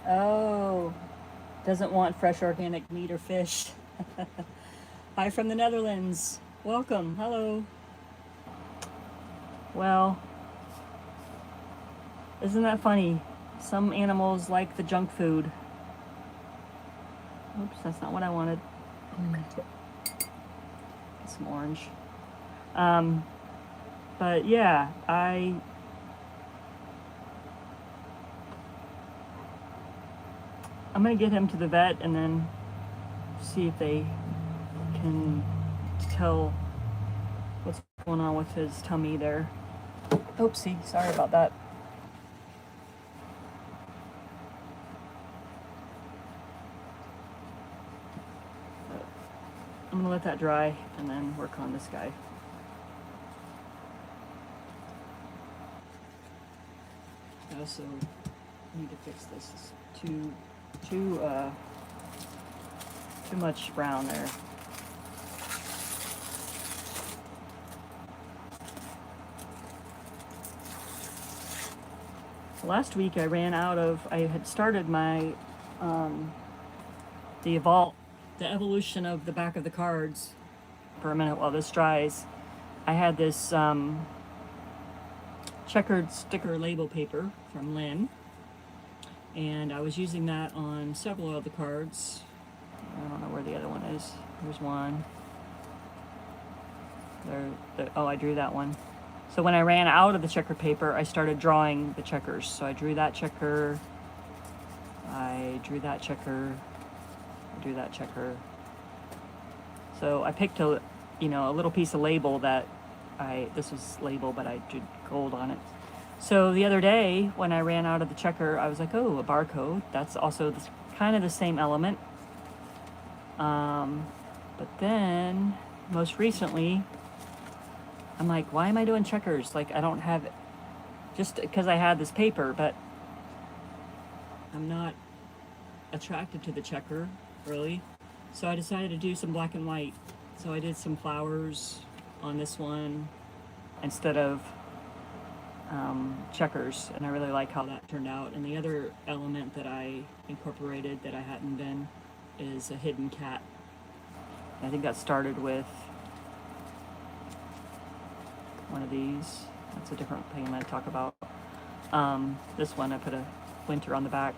Oh, doesn't want fresh organic meat or fish. Hi from the Netherlands. Welcome. Hello. Well, isn't that funny? Some animals like the junk food. Oops, that's not what I wanted. Some orange. But yeah, I'm gonna get him to the vet and then see if they can tell what's going on with his tummy there. Oopsie, sorry about that. I'm gonna let that dry and then work on this guy. I also need to fix this. It's too much brown there. Last week I ran out of, I had started my, the evolution of the back of the cards for a minute while this dries. I had this checkered sticker label paper from Lynn, and I was using that on several of the cards. I don't know where the other one is. There's one. Oh, I drew that one. So when I ran out of the checkered paper, I started drawing the checkers. So I drew that checker, I drew that checker, I drew that checker. So I picked a little piece of label that this was label, but I did gold on it. So the other day when I ran out of the checker, I was like, oh, a barcode. That's also kind of the same element. But then most recently, I'm like, why am I doing checkers? Like, I don't have it, just because I had this paper, but I'm not attracted to the checker, really. So I decided to do some black and white. So I did some flowers on this one instead of checkers, and I really like how that turned out. And the other element that I incorporated that I hadn't been is a hidden cat. I think that started with one of these. That's a different thing I'm going to talk about. This one, I put a winter on the back.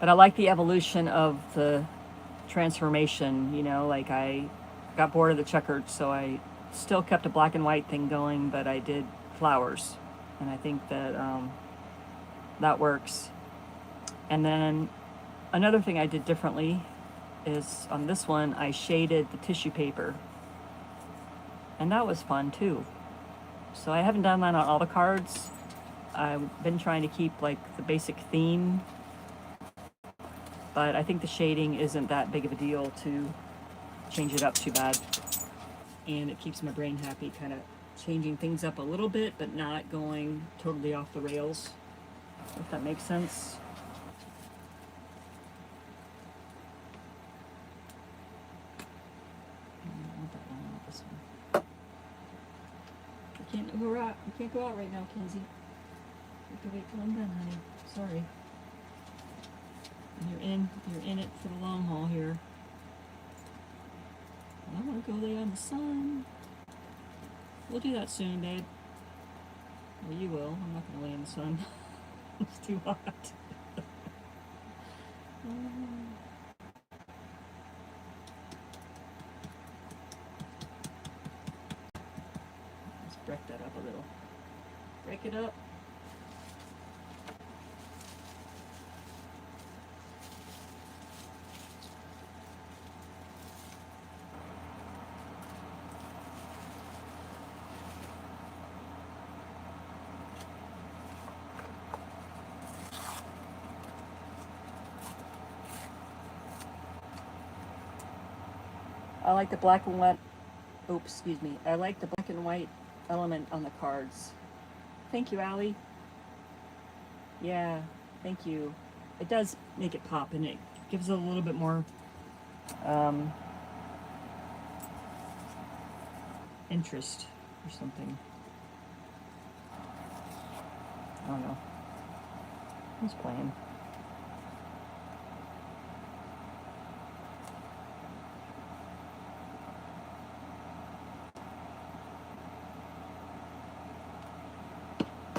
But I like the evolution of the transformation, like I got bored of the checkered, so I still kept a black and white thing going, but I did flowers. And I think that that works. And then another thing I did differently is on this one, I shaded the tissue paper. And that was fun too. So I haven't done that on all the cards. I've been trying to keep like the basic theme, but I think the shading isn't that big of a deal to change it up too bad. And it keeps my brain happy, kind of changing things up a little bit, but not going totally off the rails, if that makes sense. You can't go out right now, Kenzie. You have to wait till I'm done, honey. Sorry. You're in it for the long haul here. I want to go lay on the sun. We'll do that soon, babe. Well, you will. I'm not going to lay in the sun. It's too hot. Let's break that up a little. Break it up. I like the black and white. Oops, excuse me. I like the black and white element on the cards. Thank you, Allie. Yeah, thank you. It does make it pop, and it gives it a little bit more interest or something. I don't know. Who's playing?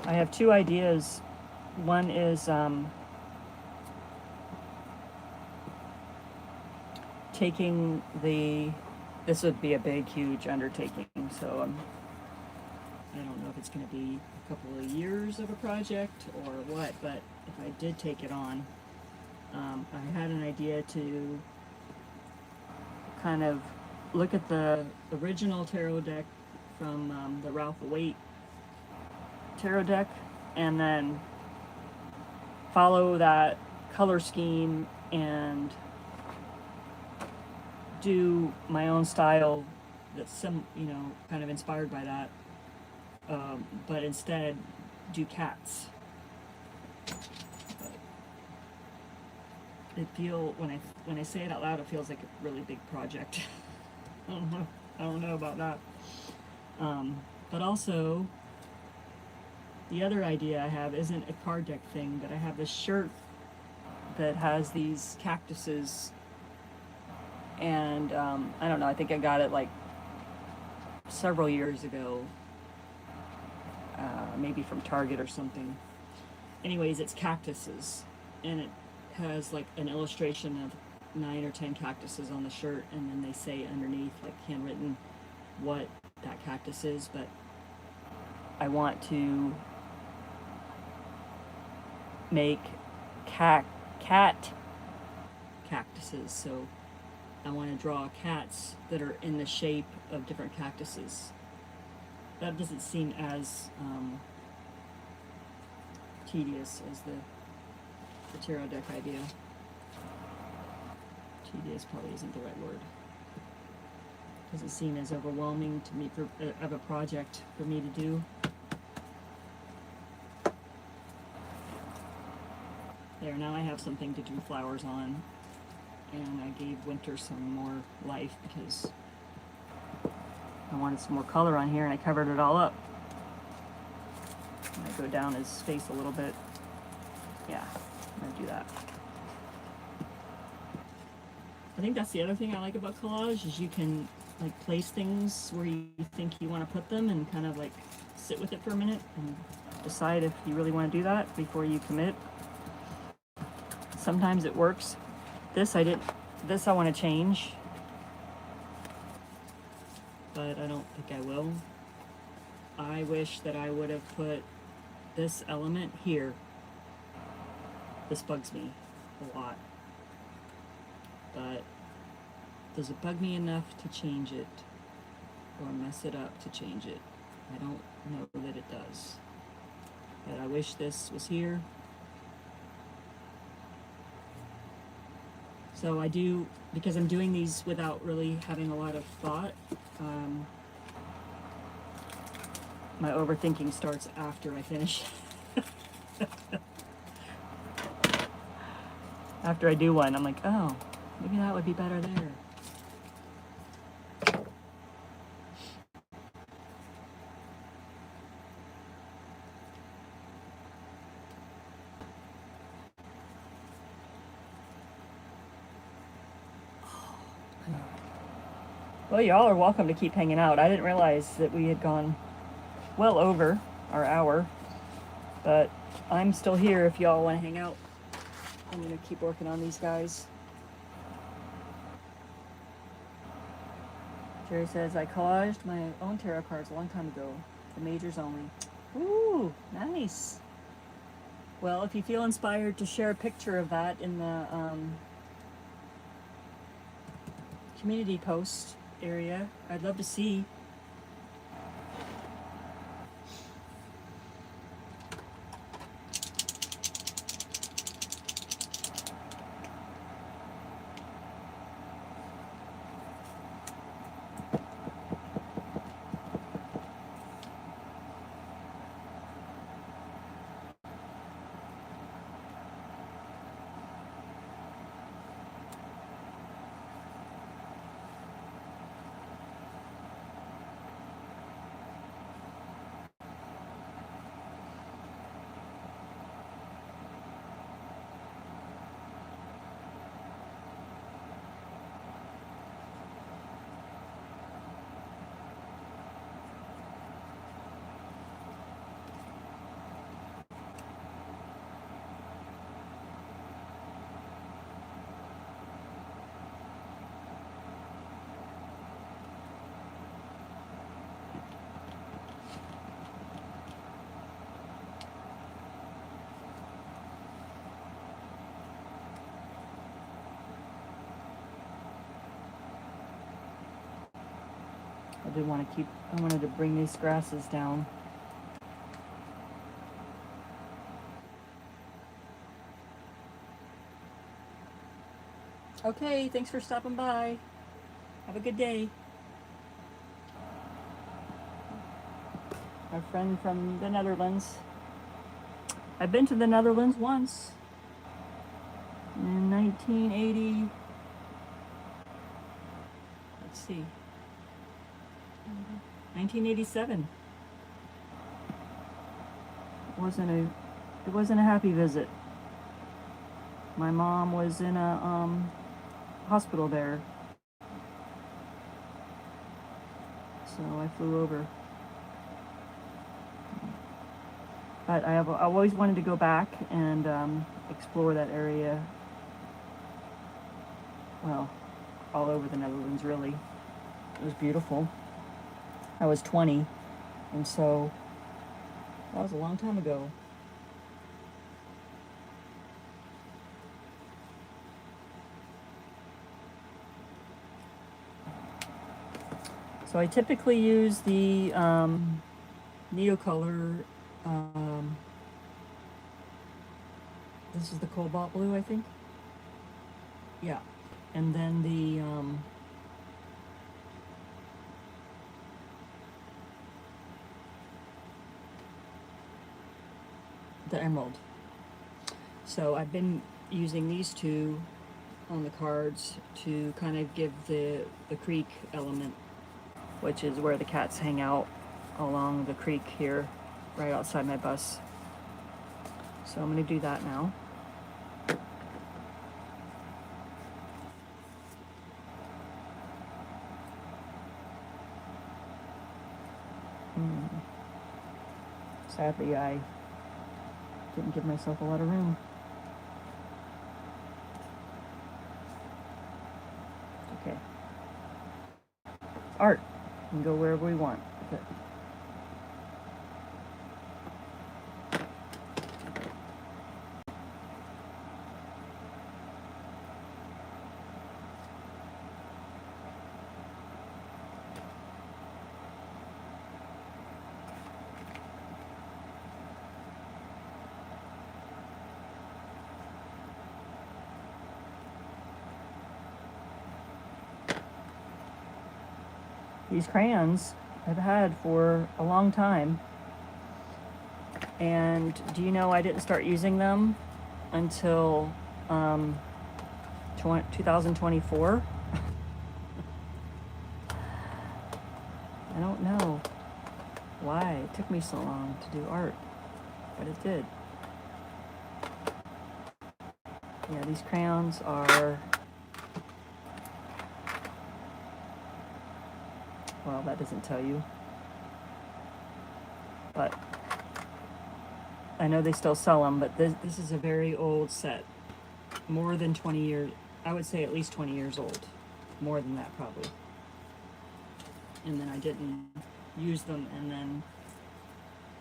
I have two ideas. One is taking this would be a big, huge undertaking, so I don't know if it's going to be a couple of years of a project or what, but if I did take it on, I had an idea to kind of look at the original tarot deck from the Ralph Waite tarot deck, and then follow that color scheme and do my own style that's kind of inspired by that, but instead do cats. But when I say it out loud, it feels like a really big project. I don't know about that. But also, the other idea I have isn't a card deck thing, but I have this shirt that has these cactuses, and I don't know, I think I got it like several years ago, maybe from Target or something. Anyways, it's cactuses, and it has like an illustration of 9 or 10 cactuses on the shirt, and then they say underneath, like handwritten, what that cactus is. But I want to make cat cactuses, so I want to draw cats that are in the shape of different cactuses. That doesn't seem as tedious as the tarot deck idea. Tedious probably isn't the right word. Doesn't seem as overwhelming to me of a project for me to do. There, now I have something to do flowers on, and I gave Winter some more life because I wanted some more color on here, and I covered it all up. I'm gonna go down his face a little bit. Yeah, I'm gonna do that. I think that's the other thing I like about collage, is you can like place things where you think you want to put them and kind of like sit with it for a minute and decide if you really want to do that before you commit. Sometimes it works. This I want to change, but I don't think I will. I wish that I would have put this element here. This bugs me a lot, but does it bug me enough to change it or mess it up to change it? I don't know that it does, but I wish this was here. So I do, because I'm doing these without really having a lot of thought, my overthinking starts after I finish. After I do one, I'm like, oh, maybe that would be better there. Well, y'all are welcome to keep hanging out. I didn't realize that we had gone well over our hour, but I'm still here if y'all want to hang out. I'm going to keep working on these guys. Jerry says, I collaged my own tarot cards a long time ago. The majors only. Ooh, nice. Well, if you feel inspired to share a picture of that in the community post area, I'd love to see. I wanted to bring these grasses down. Okay, thanks for stopping by. Have a good day. Our friend from the Netherlands. I've been to the Netherlands once. In 1980. Let's see. 1987. it wasn't a happy visit. My mom was in a hospital there, so I flew over. But I've always wanted to go back and explore that area. Well, all over the Netherlands, really. It was beautiful. I was 20, and so that was a long time ago. So I typically use the Watercolor. This is the cobalt blue, I think. Yeah, and then the emerald. So I've been using these two on the cards to kind of give the creek element, which is where the cats hang out along the creek here, right outside my bus. So I'm going to do that now. Sadly, I didn't give myself a lot of room. Okay. Art. We can go wherever we want. Okay. These crayons I've had for a long time, and do you know I didn't start using them until 2024? I don't know why it took me so long to do art, but it did. Yeah, these crayons are, well, that doesn't tell you, but I know they still sell them, but this is a very old set, more than 20 years, I would say at least 20 years old, more than that probably. And then I didn't use them, and then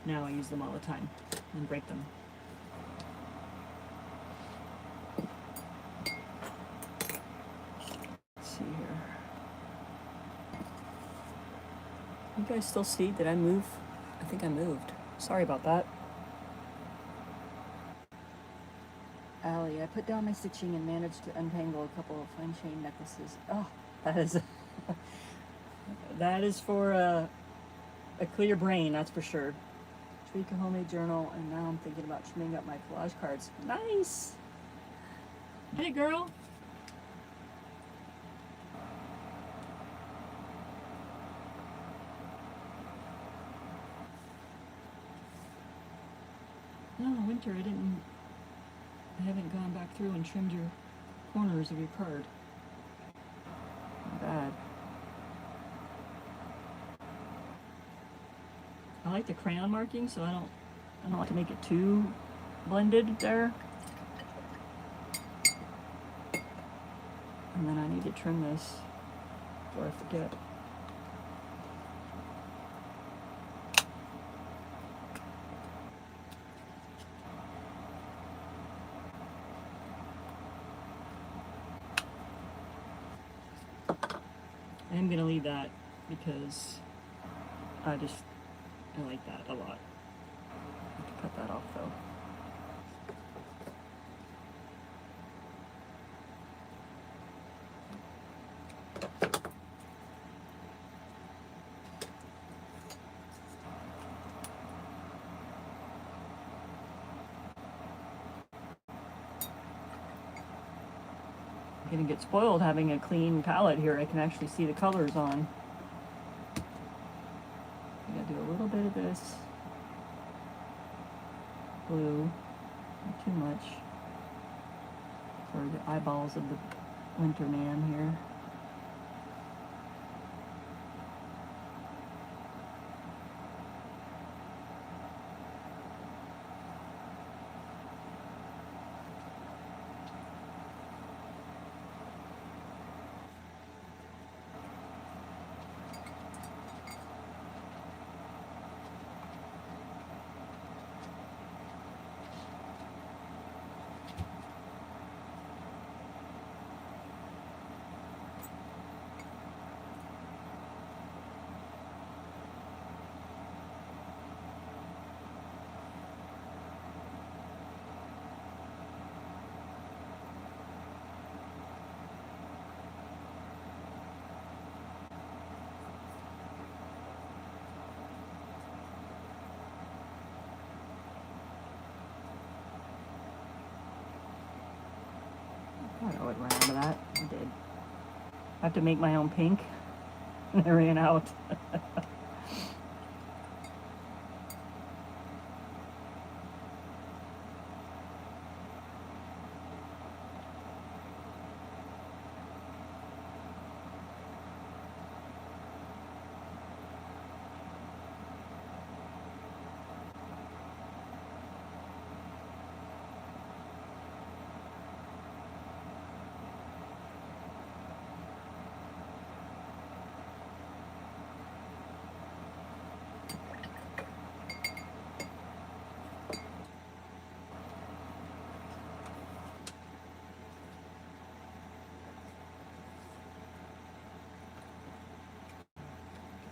now I use them all the time and break them. Let's see here. You guys still see? Did I move? I think I moved. Sorry about that. Allie, I put down my stitching and managed to untangle a couple of fine chain necklaces. Oh, that is for a clear brain, that's for sure. Tweak a homemade journal, and now I'm thinking about trimming up my collage cards. Nice! Hey, girl! No, Winter, I haven't gone back through and trimmed your corners of your card. Not bad. I like the crayon marking, so I don't like to make it too blended there. And then I need to trim this before I forget. I am going to leave that because I like that a lot. I have to cut that off though. I'm gonna get spoiled having a clean palette here. I can actually see the colors on. I gotta do a little bit of this. blue, not too much, for the eyeballs of the winter man here. I know it ran out of that. I did. I have to make my own pink. I ran out.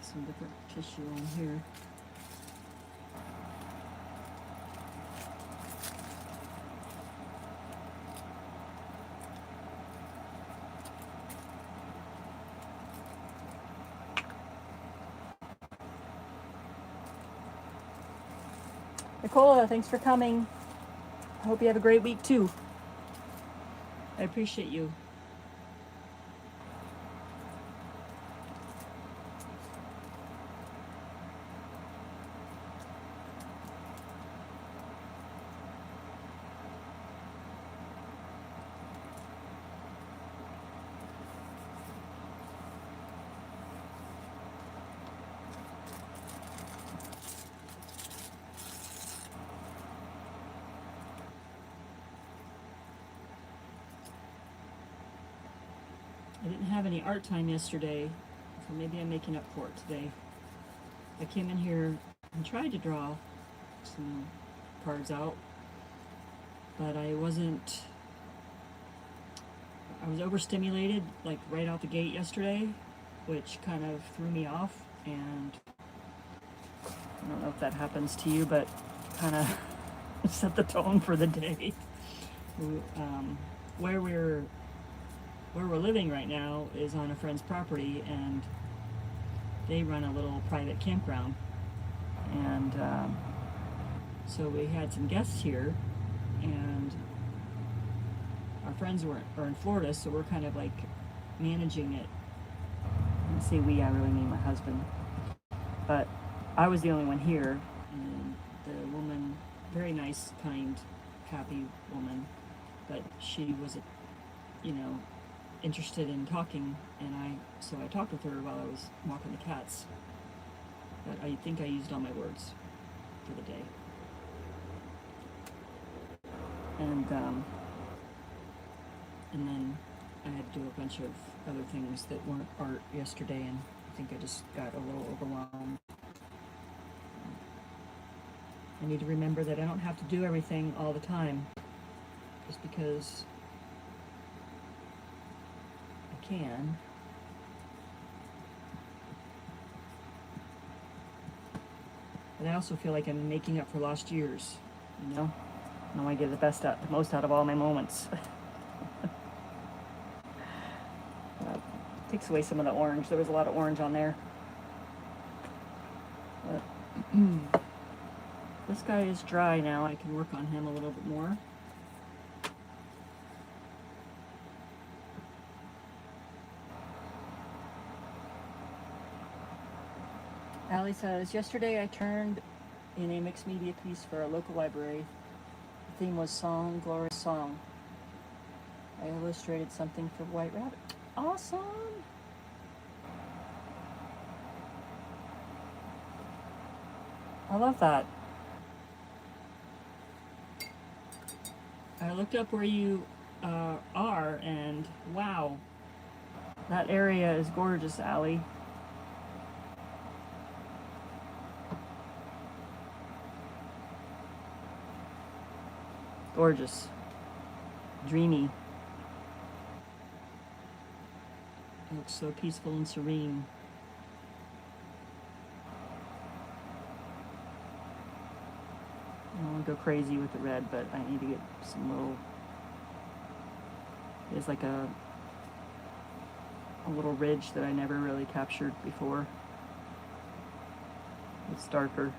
Some different tissue on here. Nicola, thanks for coming. I hope you have a great week too. I appreciate you. I didn't have any art time yesterday, so maybe I'm making up for it today. I came in here and tried to draw some cards out, but I was overstimulated like right out the gate yesterday, which kind of threw me off, and I don't know if that happens to you, but kind of set the tone for the day. Where we're living right now is on a friend's property, and they run a little private campground, and so we had some guests here, and our friends are in Florida, so we're kind of like managing it. And say we, I really mean my husband, but I was the only one here, and the woman, very nice, kind, happy woman, but she was, interested in talking, and so I talked with her while I was walking the cats, but I think I used all my words for the day. And then I had to do a bunch of other things that weren't art yesterday, and I think I just got a little overwhelmed. I need to remember that I don't have to do everything all the time just because I can. But I also feel like I'm making up for lost years, I want to get the most out of all my moments. Takes away some of the orange. There was a lot of orange on there. But this guy is dry now. I can work on him a little bit more. Allie says, yesterday I turned in a mixed media piece for a local library theme was song, glorious song. I illustrated something for White Rabbit. Awesome! I love that. I looked up where you are, and wow, that area is gorgeous, Allie. Gorgeous. Dreamy. It looks so peaceful and serene. I don't want to go crazy with the red, but I need to get some little... There's like a little ridge that I never really captured before. It's darker.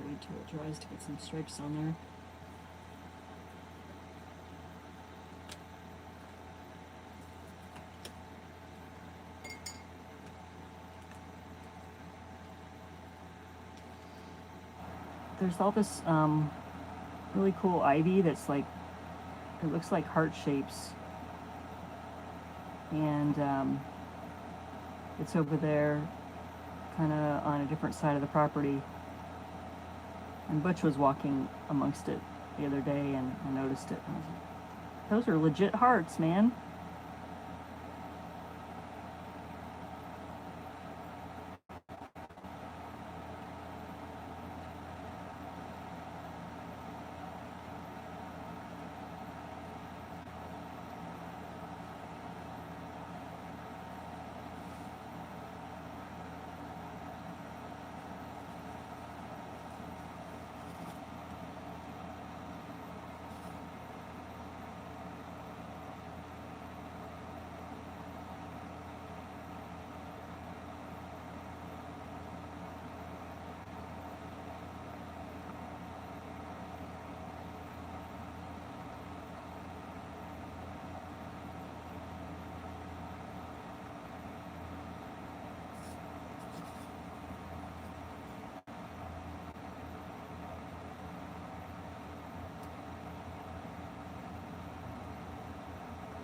Wait till it dries to get some stripes on there. There's all this really cool ivy that's like, it looks like heart shapes. And it's over there, kind of on a different side of the property. And Butch was walking amongst it the other day, and I noticed it. And I was like, those are legit hearts, man.